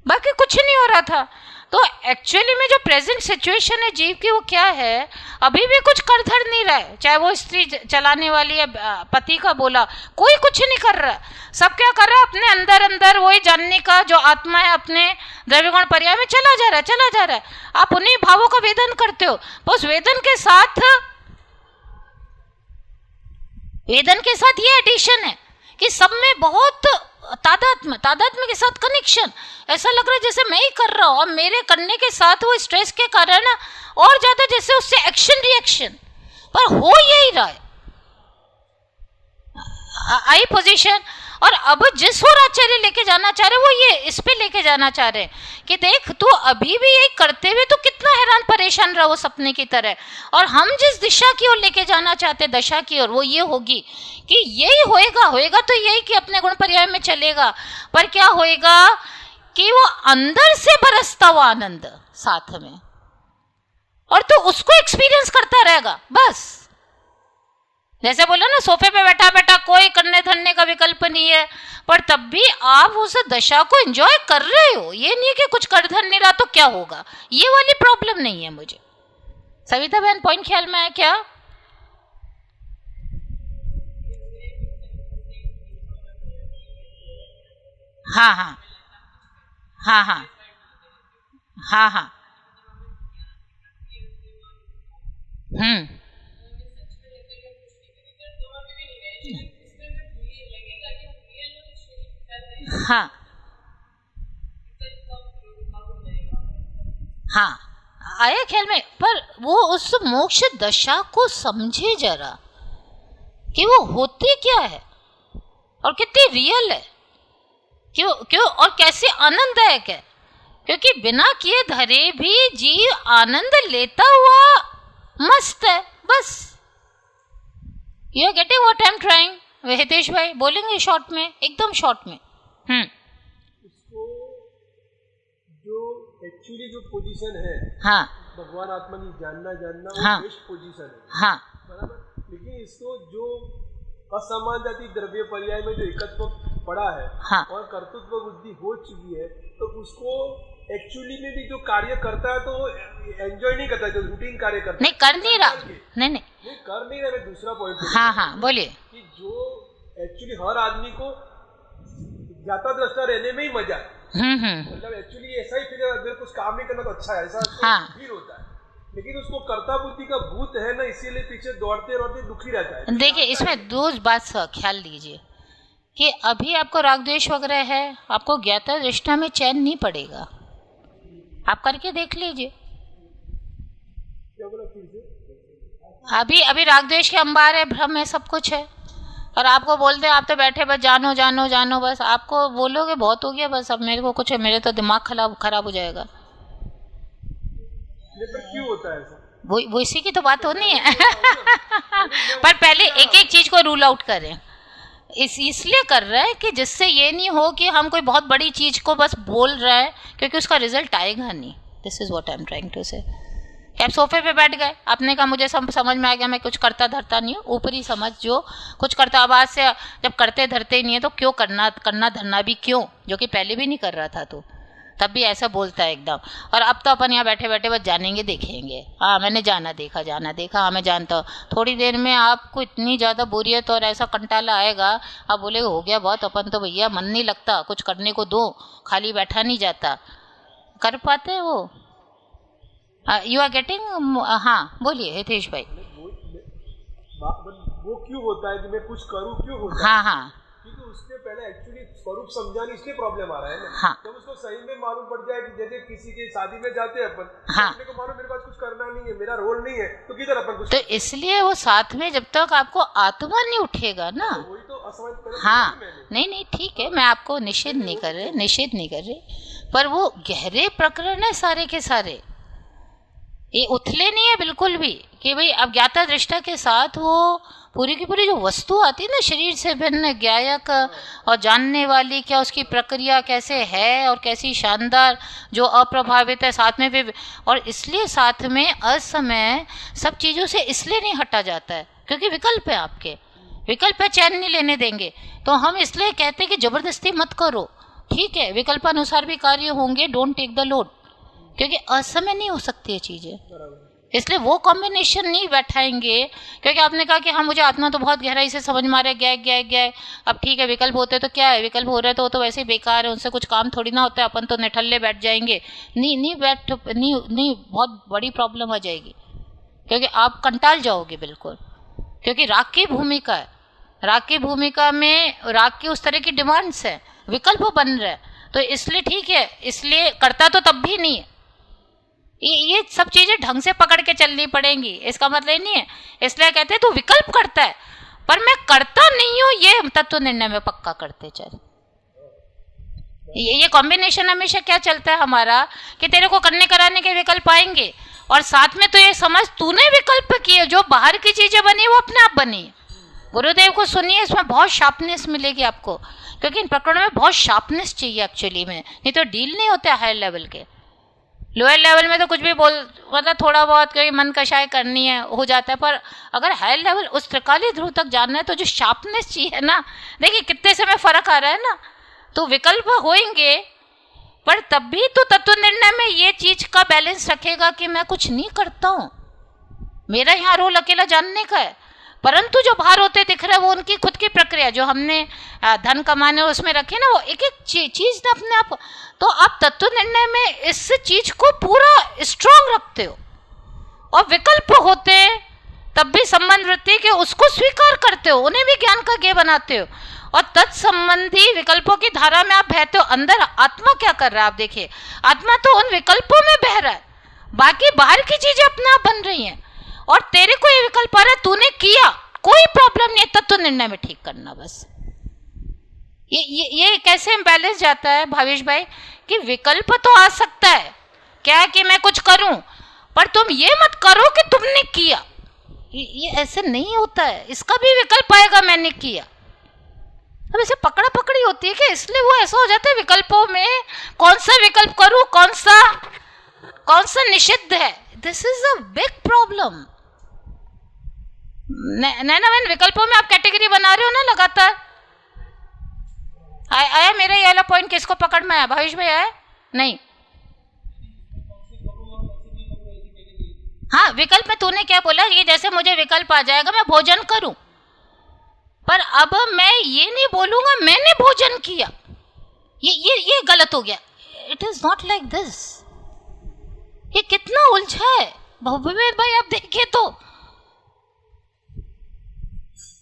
बाकी कुछ नहीं हो रहा था। तो एक्चुअली में जो प्रेजेंट सिचुएशन है जीव की वो क्या है, अभी भी कुछ कर धर नहीं रहा है। चाहे वो स्त्री चलाने वाली है, पति का बोला, कोई कुछ नहीं कर रहा। सब क्या कर रहा है, अपने अंदर अंदर वही जानने का जो आत्मा है अपने द्रव्यगुण पर्याय में चला जा रहा है, चला जा रहा है। आप उन्हीं भावों का वेदन करते हो, बस वेदन के साथ ये एडिशन है कि सब में बहुत तादात्म्य के साथ कनेक्शन। ऐसा लग रहा है जैसे मैं ही कर रहा हूँ और मेरे करने के साथ वो स्ट्रेस के कारण और ज्यादा जैसे उससे एक्शन रिएक्शन, पर हो यही रहा है आई पोजीशन। और अब जिस और आचार्य लेके जाना चाह रहे वो ये इस पे लेके जाना चाह रहे हैं कि देख तू अभी भी यही करते हुए तो कितना हैरान परेशान रहा वो सपने की तरह। और हम जिस दिशा की ओर लेके जाना चाहते दशा की ओर, वो ये होगी कि यही होएगा तो यही कि अपने गुण पर्याय में चलेगा। पर क्या होएगा कि वो अंदर से बरसता हुआ आनंद साथ में, और तो उसको एक्सपीरियंस करता रहेगा बस। जैसे बोलो ना सोफे पे बैठा बैठा कोई करने धरने का विकल्प नहीं है, पर तब भी आप उस दशा को एंजॉय कर रहे हो। ये नहीं कि कुछ कर धर नहीं रहा तो क्या होगा, ये वाली प्रॉब्लम नहीं है मुझे। सविता बहन पॉइंट ख्याल में है क्या? हाँ हाँ हाँ हाँ हाँ हाँ हाँ हाँ आया ख्याल में। पर वो उस मोक्ष दशा को समझे जरा कि वो होती क्या है और कितनी रियल है, क्यों क्यों और कैसे आनंददायक है। क्योंकि बिना किए धरे भी जीव आनंद लेता हुआ मस्त है बस। You are getting what I am trying? Hitesh भाई बोलेंगे शॉर्ट में, एकदम शॉर्ट में। उसको जो एक्चुअली जो पोजीशन है, हाँ भगवान आत्मा की जानना हाँ, वो बेस्ट पोजीशन है, हाँ बराबर। लेकिन इसको जो असमान जाति द्रव्य पर्याय में जो एकत्व पड़ा है, हाँ, और कर्तृत्व बुद्धि हो चुकी है, तो उसको एक्चुअली में भी जो कार्य करता है तो वो एंजॉय नहीं करता, जो रूटीन कार्य करता नहीं कर नहीं रहा, नहीं कर नहीं रहा। दूसरा पॉइंट हाँ हाँ बोलिए कि जो एक्चुअली हर आदमी को जाता दृष्टा रहने में ही मजा, मतलब एक्चुअली ऐसा ही फील, मेरे कुछ काम नहीं करना तो अच्छा है, ऐसा फील होता है। लेकिन उसको कर्ता बुद्धि का भूत है ना, इसीलिए पीछे दौड़ते दौड़ते दुखी रहता है। देखिए इसमें दो बात ख्याल लीजिए कि अभी आपको राग द्वेष वगैरह है, आपको ज्ञाता दृष्टा में चैन नहीं पड़ेगा। आप करके देख लीजिए। अभी राग द्वेष के अंबार है, भ्रम है, सब कुछ है, और आपको बोलते हैं आप तो बैठे बस जानो जानो जानो, बस आपको बोलोगे बहुत हो गया, बस अब मेरे को कुछ है, मेरे तो दिमाग खराब हो जाएगा। पर क्यों होता है ऐसा? वो इसी की तो बात होनी है। पर पहले एक एक चीज को रूल आउट करें। इसलिए कर रहे हैं कि जिससे ये नहीं हो कि हम कोई बहुत बड़ी चीज को बस बोल रहे हैं, क्योंकि उसका रिजल्ट आएगा नहीं। This is what I am trying to say. आप सोफे पे बैठ गए, आपने कहा मुझे समझ में आ गया, मैं कुछ करता धरता नहीं हूँ, ऊपरी समझ जो कुछ करता, आवाज से जब करते धरते ही नहीं है तो क्यों करना धरना भी क्यों, जो कि पहले भी नहीं कर रहा था, तो तब भी ऐसा बोलता है एकदम। और अब तो अपन यहाँ बैठे बैठे बस जानेंगे देखेंगे, हाँ मैंने जाना देखा हाँ मैं जानता हूँ। थोड़ी देर में आपको इतनी ज़्यादा बोरियत और ऐसा कंटाला आएगा, आप बोलेगे हो गया बहुत, अपन तो भैया मन नहीं लगता, कुछ करने को दो, खाली बैठा नहीं जाता। कर पाते हैं वो? You are getting? हाँ बोलिए हितेश भाई। वो क्यों होता है कि मैं कुछ करूँ, क्यों होता है? हाँ, क्योंकि उसके पहले एक्चुअली स्वरूप समझा नहीं, इसलिए प्रॉब्लम आ रहा है ना। हाँ। तो उसको सही में मालूम पड़ जाए कि जैसे किसी के शादी में जाते हैं अपन, हाँ। अपने को मालूम मेरे पास कुछ करना नहीं है, मेरा रोल नहीं है, तो किधर अपन कुछ, तो इसलिए वो साथ में जब तक आपको आत्मा नहीं उठेगा ना, तो वही तो असमझ। हाँ नहीं ठीक है, मैं आपको निषेध नहीं कर रहे, पर वो गहरे प्रकरण है सारे के सारे, ये उथले नहीं है बिल्कुल भी कि भाई अज्ञाता दृष्टा के साथ वो पूरी की पूरी जो वस्तु आती है ना, शरीर से भिन्न ज्ञायक और जानने वाली, क्या उसकी प्रक्रिया कैसे है और कैसी शानदार, जो अप्रभावित है साथ में भी, और इसलिए साथ में असमय सब चीज़ों से इसलिए नहीं हटा जाता है क्योंकि विकल्प है, आपके विकल्प है, चैन नहीं लेने देंगे। तो हम इसलिए कहते हैं कि जबरदस्ती मत करो, ठीक है विकल्पानुसार भी कार्य होंगे, डोंट टेक द लोड, क्योंकि असमय नहीं हो सकती है चीज़ें, इसलिए वो कॉम्बिनेशन नहीं बैठाएंगे। क्योंकि आपने कहा कि हाँ मुझे आत्मा तो बहुत गहराई से समझ में आ रहा है, गया, अब ठीक है विकल्प होते तो क्या है, विकल्प हो रहे तो वो तो वैसे ही बेकार है, उनसे कुछ काम थोड़ी ना होता है, अपन तो निठल्ले बैठ जाएंगे। नहीं बहुत बड़ी प्रॉब्लम आ जाएगी, क्योंकि आप कंटाल जाओगे बिल्कुल, क्योंकि राग की भूमिका है, राग की भूमिका में राग की उस तरह की डिमांड्स है, विकल्प बन रहा है, तो इसलिए ठीक है, इसलिए करता तो तब भी नहीं है। ये सब चीजें ढंग से पकड़ के चलनी पड़ेंगी, इसका मतलब नहीं है, इसलिए कहते हैं तू विकल्प करता है, पर मैं करता नहीं हूं, ये तत्व निर्णय में पक्का करते चल। ये कॉम्बिनेशन हमेशा क्या चलता है हमारा कि तेरे को करने कराने के विकल्प आएंगे, और साथ में तो ये समझ तूने विकल्प किए, जो बाहर की चीजें बनी वो अपने आप बनी। गुरुदेव को सुनिए, इसमें बहुत शार्पनेस मिलेगी आपको, क्योंकि इन प्रकरणों में बहुत शार्पनेस चाहिए एक्चुअली में, नहीं तो डील नहीं होते हायर लेवल के। लोअर लेवल में तो कुछ भी मतलब थोड़ा बहुत कोई मन कषाय करनी है हो जाता है, पर अगर हायर लेवल उस त्रिकाली ध्रुव तक जानना है तो जो शार्पनेस चाहिए ना, देखिए कितने समय फर्क आ रहा है ना। तो विकल्प होंगे, पर तब भी तो तत्व निर्णय में ये चीज का बैलेंस रखेगा कि मैं कुछ नहीं करता हूँ, मेरा यहाँ रोल अकेला जानने का है, परंतु जो बाहर होते दिख रहे हैं वो उनकी खुद की प्रक्रिया, जो हमने धन कमाने उसमें रखे ना, वो एक एक चीज ना अपने आप। तो आप तत्व निर्णय में इस चीज को पूरा स्ट्रांग रखते हो, और विकल्प होते तब भी संबंध वृत्ति के उसको स्वीकार करते हो, उन्हें भी ज्ञान का ज्ञेय बनाते हो, और तत्संबंधी विकल्पों की धारा में आप बहते हो। अंदर आत्मा क्या कर रहा है आप देखिए, आत्मा तो उन विकल्पों में बह रहा है, बाकी बाहर की चीजें अपने आप बन रही हैं, और तेरे को ये विकल्प आ रहा है, तूने किया, कोई प्रॉब्लम नहीं, तत्व निर्णय में ठीक करना बस। ये कैसे बैलेंस जाता है भावेश भाई कि विकल्प तो आ सकता है क्या कि मैं कुछ करूं, पर तुम ये मत करो कि तुमने किया, ये ऐसे नहीं होता है, इसका भी विकल्प आएगा मैंने किया। अब ऐसे पकड़ा पकड़ी होती है कि इसलिए वो ऐसा हो जाता है विकल्पों में, कौन सा विकल्प करूं, कौन सा निषिद्ध है। This is a big problem. Naina बहन, विकल्पों में आप कैटेगरी बना रहे हो ना लगातार। आया मेरा ये वाला पॉइंट, किसको पकड़ में आया? भावेश भाई आया? नहीं। हाँ, विकल्प में तूने क्या बोला, ये जैसे मुझे विकल्प आ जाएगा मैं भोजन करूं, पर अब मैं ये नहीं बोलूंगा मैंने भोजन किया, ये गलत हो गया। It is not like this. ये कितना उलझा है भूपेंद्र भाई, आप देखिए तो।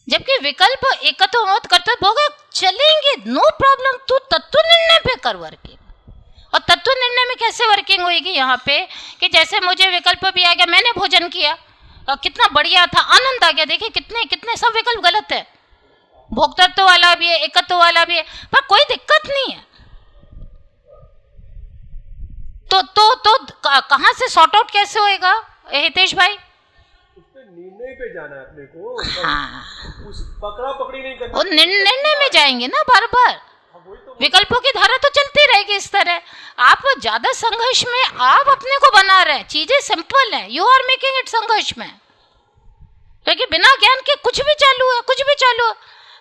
जबकि विकल्प एकत्व मत कर्तव्य होगा, चलेंगे, नो प्रॉब्लम। तू तत्व निर्णय पे कर वर्किंग। और तत्व निर्णय में कैसे वर्किंग होगी यहाँ पे कि जैसे मुझे विकल्प भी आ गया, मैंने भोजन किया और कितना बढ़िया था, आनंद आ गया। देखिए कितने कितने सब विकल्प गलत है, भोक्तृत्व वाला भी है, एकत्व वाला भी है, पर कोई दिक्कत नहीं है। तो कहाँ से सॉर्ट आउट कैसे होएगा हितेश भाई? निर्णय पे जाना है अपने को। हाँ, उस पकड़ा पकड़ी नहीं करना, और निर्णय में जाएंगे ना बार बार। विकल्पों की धारा तो चलती रहेगी इस तरह। आप ज्यादा संघर्ष में आप अपने को बना रहे हैं। चीजें सिंपल हैं, यू आर मेकिंग इट संघर्ष में, क्योंकि बिना ज्ञान के कुछ भी चालू है, कुछ भी चालू है।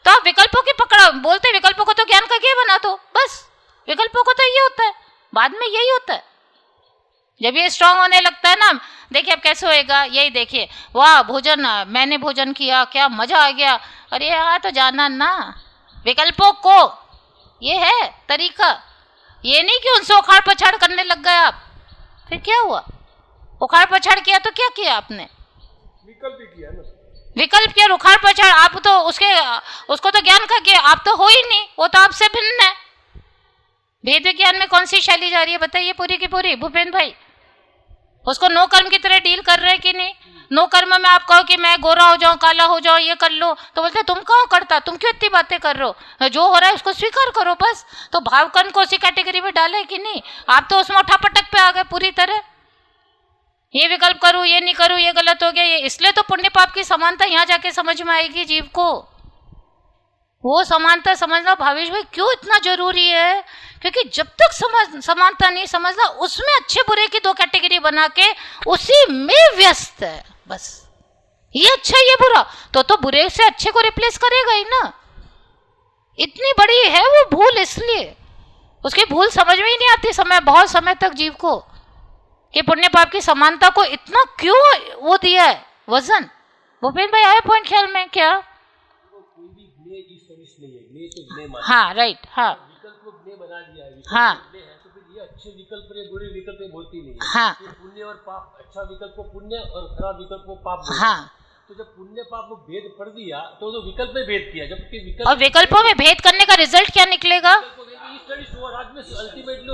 तो आप विकल्पों की पकड़ा बोलते, विकल्पों को तो ज्ञान का क्या बना दो बस। विकल्पों को तो ये होता है, बाद में यही होता है। जब ये स्ट्रांग होने लगता है ना, देखिए अब कैसे होएगा, यही देखिए, वाह भोजन, मैंने भोजन किया, क्या मजा आ गया। अरे यहाँ तो जाना ना विकल्पों को, ये है तरीका। ये नहीं कि उनसे उखाड़ पछाड़ करने लग गए आप। फिर क्या हुआ? उखाड़ पछाड़ किया तो क्या किया आपने? विकल्प ही किया ना। विकल्प किया, उखाड़ पछाड़। आप तो उसको तो ज्ञान का किया, आप तो हो ही नहीं, वो तो आपसे भिन्न है। भेद विज्ञान में कौन सी शैली जा रही है बताइए पूरी की पूरी भूपेंद्र भाई? उसको नो कर्म की तरह डील कर रहे हैं कि नहीं? नो कर्म में आप कहो कि मैं गोरा हो जाऊं, काला हो जाऊं, ये कर लो, तो बोलते तुम कहाँ करता, तुम क्यों इतनी बातें कर रहे हो, जो हो रहा है उसको स्वीकार करो बस। तो भाव कर्म को उसी कैटेगरी में डाले कि नहीं? आप तो उसमें उठापटक पे आ गए पूरी तरह। ये विकल्प करूं, ये नहीं करूं, ये गलत हो गया, ये इसलिए तो पुण्य पाप की समानता यहाँ जाके समझ में आएगी जीव को। वो समानता समझना भावेश भाई क्यों इतना जरूरी है? क्योंकि जब तक समानता नहीं समझना, उसमें अच्छे बुरे की दो कैटेगरी बना के उसी में व्यस्त है बस। ये अच्छा ये बुरा, तो बुरे से अच्छे को रिप्लेस करेगा ही ना। इतनी बड़ी है वो भूल, इसलिए उसकी भूल समझ में ही नहीं आती बहुत समय तक जीव को, कि पुण्य पाप की समानता को इतना क्यों वो दिया है वजन। भूपेंद्र भाई आया पॉइंट ख्याल में क्या? हाँ राइट, हाँ विकल्प को ज्ञेय बना दिया है, हाँ तो फिर ये अच्छे विकल्प रे बुरे विकल्प में बोलती नहीं है। हाँ, पुण्य और पाप, अच्छा विकल्प को पुण्य और खराब विकल्प को पाप। हाँ, तो जब पुण्य पाप को भेद पढ़ दिया तो विकल्प में भेद किया, जबकि विकल्प और विकल्पों में भेद करने का रिजल्ट क्या निकलेगा?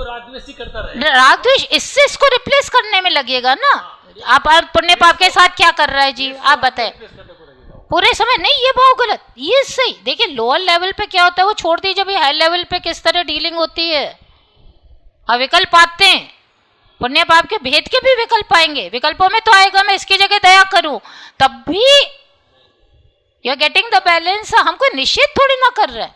रागद्वेषी करता रहे, रागद्वेष, इससे इसको रिप्लेस करने में लगेगा ना। आप पुण्य पाप के साथ क्या कर रहा है जी, आप बताएं पूरे समय। नहीं ये बहुत गलत, ये सही। देखिए लोअर लेवल पे क्या होता है वो छोड़ दीजिए, अभी हाई लेवल पे किस तरह डीलिंग होती है। अब विकल्प आते हैं, पुण्य पाप के भेद के भी विकल्प आएंगे। विकल्पों में तो आएगा मैं इसकी जगह दया करूं, तब भी you are getting the balance. हम कोई निषेध थोड़ी ना कर रहे हैं।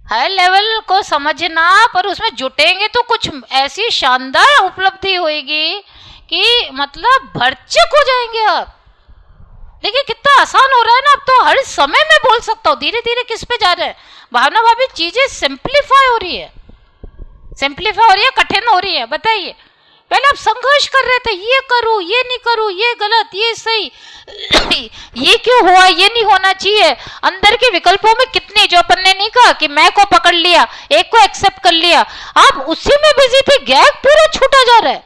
हाई लेवल को समझना, पर उसमें जुटेंगे तो कुछ ऐसी शानदार उपलब्धि होगी कि मतलब भरचक हो जाएंगे आप। देखिए कितना आसान हो रहा है ना, अब तो हर समय में बोल सकता हूँ। धीरे धीरे किस पे जा रहे हैं भावना भाभी? चीजें सिंप्लीफाई हो रही है, सिंप्लीफाई हो रही है, कठिन हो रही है। बताइए पहले आप संघर्ष कर रहे थे, ये करूं, ये नहीं करूं, ये गलत, ये सही, ये क्यों हुआ, ये नहीं होना चाहिए। अंदर के विकल्पों में कितने, जो अपन ने नहीं कहा कि मैं को पकड़ लिया, एक को एक्सेप्ट कर लिया, आप उसी में बिजी थे, गैप पूरा छूटा जा रहा है।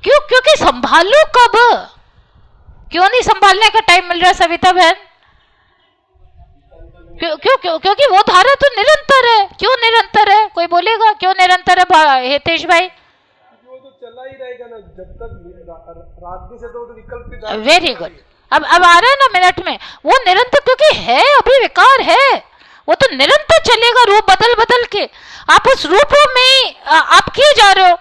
क्यों? क्योंकि संभालो कब, क्यों नहीं संभालने का टाइम मिल रहा है सविता बहन? क्योंकि वो धारा तो निरंतर है। क्यों निरंतर है? कोई बोलेगा क्यों निरंतर है हितेश भाई? वो तो चला ही रहेगा ना जब तक रात से, तो विकल्प। वेरी गुड, अब आ रहा है ना मिनट में। वो निरंतर क्योंकि है, अभी विकार है, वो तो निरंतर चलेगा रूप बदल बदल के। आप उस रूपों में आप किए जा रहे हो,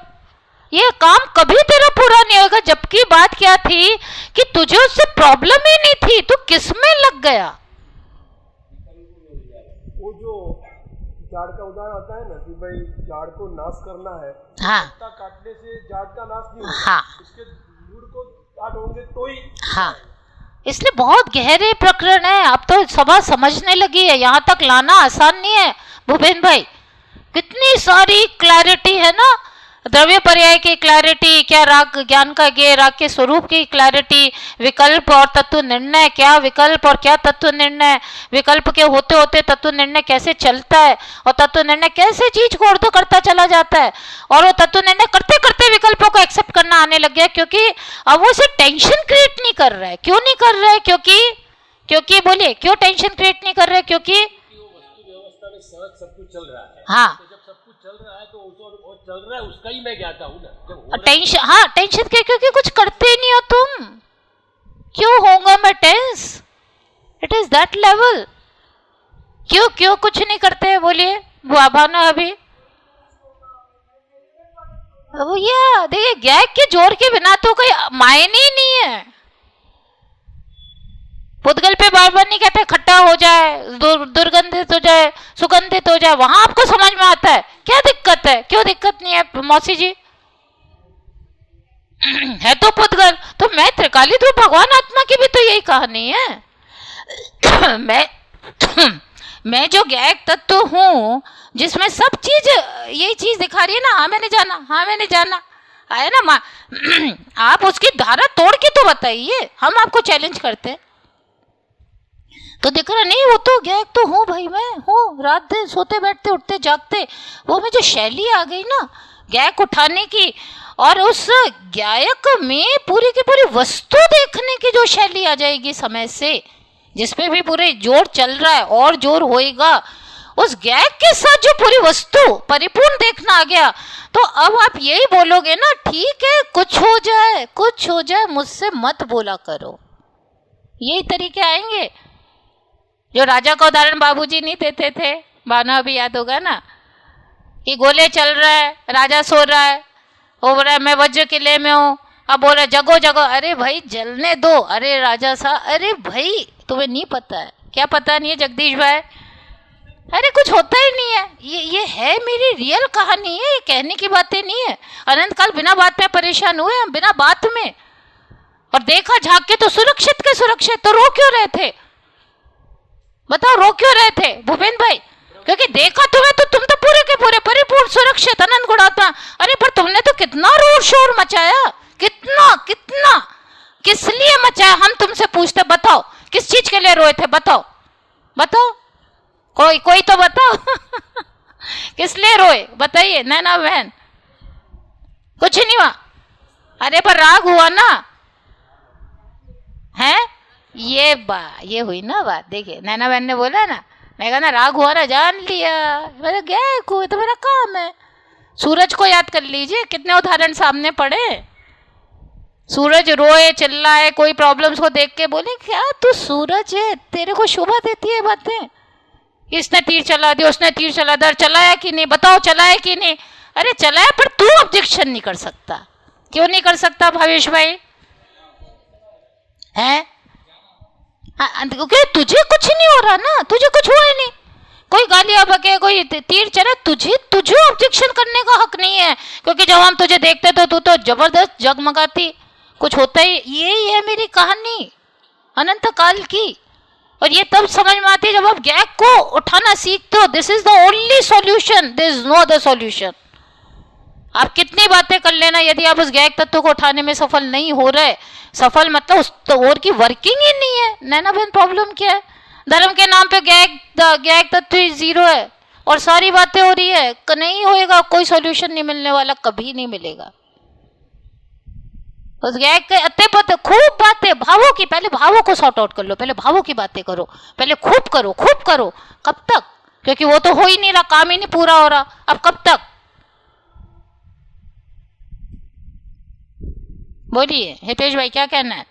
ये काम कभी तेरा पूरा नहीं होगा। जबकि बात क्या थी कि तुझे उससे प्रॉब्लम ही नहीं थी, तू किस में लग गया? वो जो झाड़ का उदाहरण आता है ना कि भाई झाड़ को नाश करना है, हाँ, पत्ता काटने से झाड़ का नाश नहीं होगा, हाँ, उसके जड़ को काटोगे तो ही। हाँ, इसलिए बहुत गहरे प्रकरण है। अब तो सभा समझने लगी है, यहाँ तक लाना आसान नहीं है भूपेंद्र भाई। कितनी सारी क्लैरिटी है ना, द्रव्य पर्याय की क्लैरिटी क्या, राग ज्ञान का ज्ञेय, राग के स्वरूप की क्लैरिटी, विकल्प और तत्व निर्णय, क्या विकल्प और क्या तत्व निर्णय, विकल्प के होते होते तत्व निर्णय कैसे चलता है, और तत्व निर्णय कैसे चीज को अर्थ करता चला जाता है, और वो तत्व निर्णय करते करते विकल्पों को एक्सेप्ट करना आने लग गया, क्योंकि अब वो सिर्फ टेंशन क्रिएट नहीं कर रहा है। क्यों नहीं कर रहा है? क्योंकि बोलिए क्यों टेंशन क्रिएट नहीं कर रहे? क्योंकि वस्तु व्यवस्था में सहज सब कुछ चल रहा है। हाँ, तो जब सब कुछ चल रहा है तो चल रहा है उसका ही मैं ज्ञाता हूँ ना। टेंशन, हाँ टेंशन क्योंकि कुछ करते ही नहीं हो तुम, क्यों होगा मैं tense? It is that level. क्यों कुछ नहीं करते हैं? बोलिए वो भावना अभी भैया देखिए, गैग के जोर के बिना तो कोई मायने ही नहीं है। पुद्गल पे बार बार नहीं कहते खट्टा हो जाए, दुर्गंधित हो जाए, सुगंधित हो जाए, वहां आपको समझ में आता है क्या दिक्कत है। क्यों दिक्कत नहीं है मौसी जी? है तो पुद्गल, तो मैं त्रिकाली तो भगवान आत्मा की भी तो यही कहानी है। मैं जो गैग तत्व हूँ जिसमें सब चीज यही चीज दिखा रही है ना, हाँ मैंने जाना, हाँ मैंने जाना आया ना माँ। आप उसकी धारा तोड़ के तो बताइए, हम आपको चैलेंज करते हैं। तो दिख रहा नहीं, वो तो गैग तो हूँ भाई, मैं हूँ, रात दिन सोते बैठते उठते जागते, वो में जो शैली आ गई ना गैग उठाने की, और उस गायक में पूरी की पूरी वस्तु देखने की जो शैली आ जाएगी समय से, जिसपे भी पूरे जोर चल रहा है और जोर होएगा, उस गैग के साथ जो पूरी वस्तु परिपूर्ण देखना आ गया, तो अब आप यही बोलोगे ना, ठीक है कुछ हो जाए मुझसे मत बोला करो। यही तरीके आएंगे। जो राजा का उदाहरण बाबूजी नहीं देते थे, भावना अभी याद होगा ना, कि गोले चल रहा है, राजा सो रहा है, वो बोल रहा है मैं वज्र किले में हूँ, अब बोल रहा है जगो जगो, अरे भाई जलने दो, अरे राजा साहब, अरे भाई तुम्हें नहीं पता है, क्या पता नहीं है जगदीश भाई, अरे कुछ होता ही नहीं है। ये है मेरी रियल कहानी है, ये कहने की बातें नहीं है। अनंत काल बिना बात में परेशान हुए हम, बिना बात में, और देखा झाँक के तो सुरक्षित के सुरक्षित, तो रो क्यों रहे थे? बताओ रो क्यों रहे थे भूपेंद्र भाई? क्योंकि देखा तुम्हें तो तुम तो पूरे के पूरे परिपूर्ण सुरक्षित अनंत गुणात्मा। अरे पर तुमने तो कितना रोर शोर मचाया, कितना कितना, किस लिए मचाया? हम तुमसे पूछते, बताओ किस चीज के लिए रोए थे? बताओ बताओ, कोई तो बताओ। किस लिए रोए बताइए नैना बहन? कुछ नहीं हुआ। अरे पर राग हुआ ना, है ये हुई ना बात। देखिए नैना बहन ने बोला ना, मैं कहा ना राग हुआ ना, जान लिया, मैंने गया को, तो मेरा काम है। सूरज को याद कर लीजिए, कितने उदाहरण सामने पड़े। सूरज रोए चिल्लाए, कोई प्रॉब्लम्स को देख के बोले क्या तू सूरज है, तेरे को शोभा देती है बातें, इसने तीर चला दिया, उसने तीर चला दिया, चलाया कि नहीं बताओ, चलाया कि नहीं? अरे चलाया, पर तू ऑब्जेक्शन नहीं कर सकता। क्यों नहीं कर सकता भावेश भाई? है क्योंकि तुझे कुछ नहीं हो रहा ना, तुझे कुछ हुआ ही नहीं, कोई गालियां बके, कोई तीर चले, तुझे ऑब्जेक्शन करने का हक नहीं है। क्योंकि जब हम तुझे देखते तो तू तो जबरदस्त जगमगाती, कुछ होता ही। यही है मेरी कहानी अनंत काल की, और ये तब समझ में आती है जब आप गैग को उठाना सीखते हो। This is the only solution, there is no other solution. आप कितनी बातें कर लेना, यदि आप उस गैग तत्व को उठाने में सफल नहीं हो रहे, सफल मतलब उस और की वर्किंग ही नहीं है। नैना बहन प्रॉब्लम क्या है? धर्म के नाम पे गैग तत्व ही जीरो है, और सारी बातें हो रही है, नहीं होएगा, कोई सॉल्यूशन नहीं मिलने वाला, कभी नहीं मिलेगा। उस गैग के अत्ते पत्ते खूब बातें, भावों की, पहले भावों को सॉर्ट आउट कर लो, पहले भावों की बातें करो, पहले खूब करो। कब तक? क्योंकि वो तो हो ही नहीं रहा, काम ही नहीं पूरा हो रहा, अब कब तक? बोलिए हितेश भाई क्या कहना है?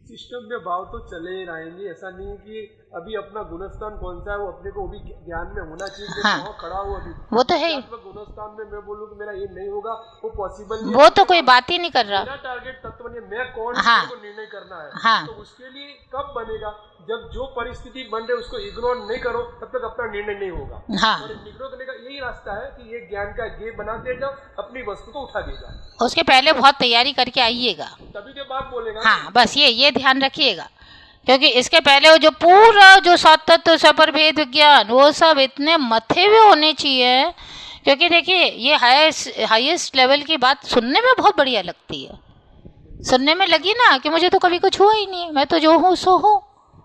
सिस्टम में भाव तो चले ही रहेंगे, ऐसा नहीं है कि अभी अपना गुणस्थान कौन सा है वो अपने को भी ज्ञान में होना चाहिए। हाँ, खड़ा हुआ अभी वो तो है। गुणस्थान में मैं बोलूँ कि मेरा ये नहीं होगा, वो पॉसिबल नहीं, वो तो कोई बात ही नहीं कर रहा। मेरा टारगेट तत्व नहीं, मैं कौन, हाँ, को निर्णय करना है। हाँ, तो उसके लिए कब बनेगा? जब जो परिस्थिति बन रही है उसको इग्नोर नहीं करो, तब तक अपना निर्णय नहीं होगा। हाँ, और इग्नोर करने का यही रास्ता है कि ये ज्ञान का ये बनाते जाओ, अपनी वस्तु को उठा देगा। उसके पहले बहुत तैयारी करके आइएगा, तभी के बाद बोलेगा। हाँ बस ये ध्यान रखिएगा, क्योंकि इसके पहले वो जो पूरा जो सात तत्व सपर भेद विज्ञान, वो सब इतने मथे हुए होने चाहिए क्योंकि देखिए ये हाईएस्ट लेवल की बात सुनने में बहुत बढ़िया लगती है, सुनने में लगी ना कि मुझे तो कभी कुछ हुआ ही नहीं है, मैं तो जो हूँ सो हूँ,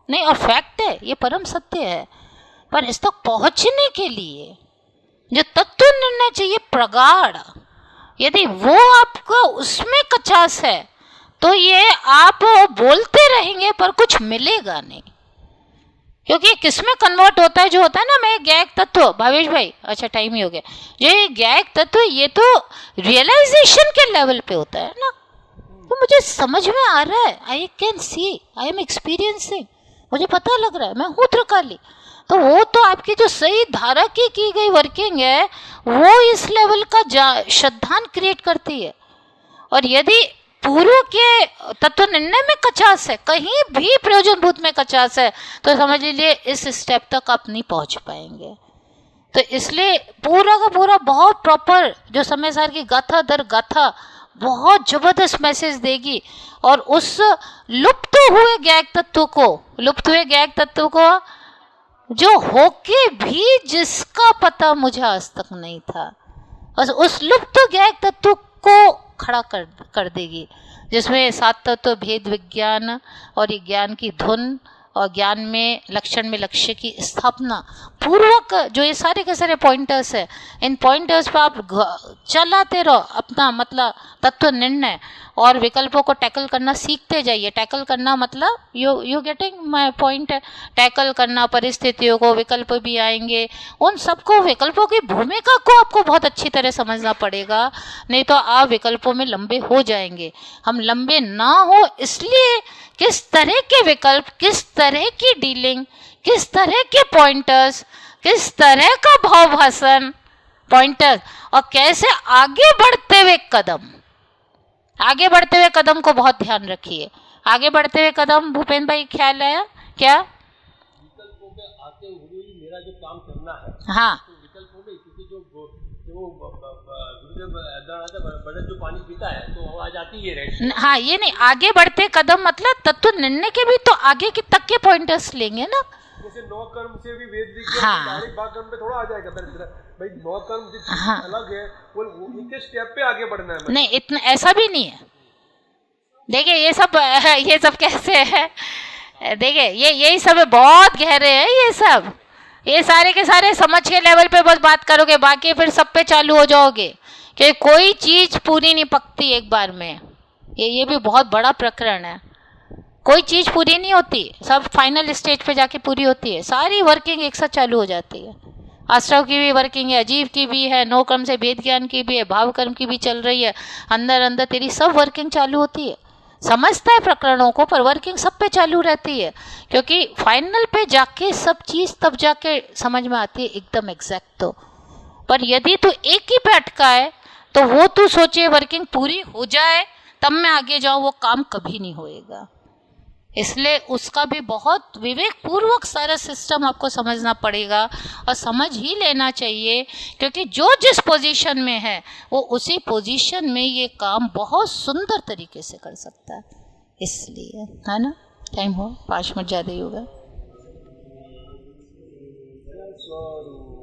नहीं, और फैक्ट है, ये परम सत्य है। पर इस तक पहुँचने के लिए जो तत्व निर्णय चाहिए प्रगाढ़, यदि वो आपको उसमें कचास है तो ये आप बोलते रहेंगे पर कुछ मिलेगा नहीं। क्योंकि किस में कन्वर्ट होता है, जो होता है ना, मैं ज्ञायक तत्व, भावेश भाई, अच्छा टाइम ही हो गया, ये ज्ञायक तत्व ये तो रियलाइजेशन के लेवल पे होता है ना। तो मुझे समझ में आ रहा है, I can see, I am experiencing, मुझे पता लग रहा है, मैं हूँ त्रिकाली। तो वो तो आपकी जो सही धारा की गई वर्किंग है वो इस लेवल का श्रद्धान क्रिएट करती है। और यदि पूर्व के तत्व निर्णय में कचास है, कहीं भी प्रयोजनभूत में कचास है, तो समझ लीजिए इस स्टेप तक आप नहीं पहुंच पाएंगे। तो इसलिए पूरा का पूरा बहुत प्रॉपर जो समय सार की गाथा दर गाथा बहुत जबरदस्त मैसेज देगी। और उस लुप्त हुए ज्ञायक तत्व को जो होके भी जिसका पता मुझे आज तक नहीं था, बस उस लुप्त ज्ञायक तत्व को खड़ा कर देगी, जिसमें 7 तत्व भेद विज्ञान और ये ज्ञान की धुन और ज्ञान में लक्षण में लक्ष्य की स्थापना पूर्वक, जो ये सारे के सारे पॉइंटर्स है, इन पॉइंटर्स पर आप चलाते रहो अपना मतलब तत्व निर्णय, और विकल्पों को टैकल करना सीखते जाइए। टैकल करना मतलब यू गेटिंग माय पॉइंट है, टैकल करना परिस्थितियों को, विकल्प भी आएंगे, उन सबको, विकल्पों की भूमिका को आपको बहुत अच्छी तरह समझना पड़ेगा, नहीं तो आप विकल्पों में लंबे हो जाएंगे। हम लंबे ना हो इसलिए किस तरह के विकल्प, किस तरह की डीलिंग, किस तरह के पॉइंटर्स, किस तरह का भावभाषण पॉइंटर, और कैसे आगे बढ़ते हुए कदम को बहुत ध्यान रखिए। आगे बढ़ते हुए कदम, भूपेंद्र भाई ख्याल आया क्या? विकल्पों में आते हुए ही मेरा जो काम करना है, हाँ, तो विकल्पों में क्योंकि जो बड़े जो पानी पीता है तो आवाज आती है, हाँ, ये नहीं, आगे बढ़ते कदम मतलब तत्व निर्णय के भी तो आगे की तक के पॉइंटर्स लेंगे ना। जैसे 9 कर्म से भी वेद विज्ञान डायरेक्ट भाग कर्म पे थोड़ा आ जाएगा, भाई 9 कर्म अलग है, वो इनके स्टेप पे आगे बढ़ना है। नहीं, इतना ऐसा भी नहीं है। देखिए ये सब कैसे है, देखिए यही सब है, बहुत गहरे हैं ये सारे के सारे समझ के लेवल पे बस बात करोगे, बाकी फिर सब पे चालू हो जाओगे कि कोई चीज पूरी नहीं पकती एक बार में। ये भी बहुत बड़ा प्रकरण है, कोई चीज पूरी नहीं होती, सब फाइनल स्टेज पे जाके पूरी होती है। सारी वर्किंग एक साथ चालू हो जाती है, आश्रव की भी वर्किंग है, अजीव की भी है, 9 कर्म से भेद ज्ञान की भी है, भाव कर्म की भी चल रही है, अंदर तेरी सब वर्किंग चालू होती है। समझता है प्रकरणों को, पर वर्किंग सब पे चालू रहती है, क्योंकि फाइनल पे जाके सब चीज तब जाके समझ में आती है एकदम एग्जैक्ट। तो पर यदि तू एक ही पे अटका है तो वो तू सोचे वर्किंग पूरी हो जाए तब मैं आगे जाऊं, वो काम कभी नहीं होएगा। इसलिए उसका भी बहुत विवेक पूर्वक सारा सिस्टम आपको समझना पड़ेगा, और समझ ही लेना चाहिए, क्योंकि जो जिस पोजीशन में है वो उसी पोजीशन में ये काम बहुत सुंदर तरीके से कर सकता है। इसलिए है ना, टाइम हो 5 मिनट ज़्यादा ही होगा। स्वरूप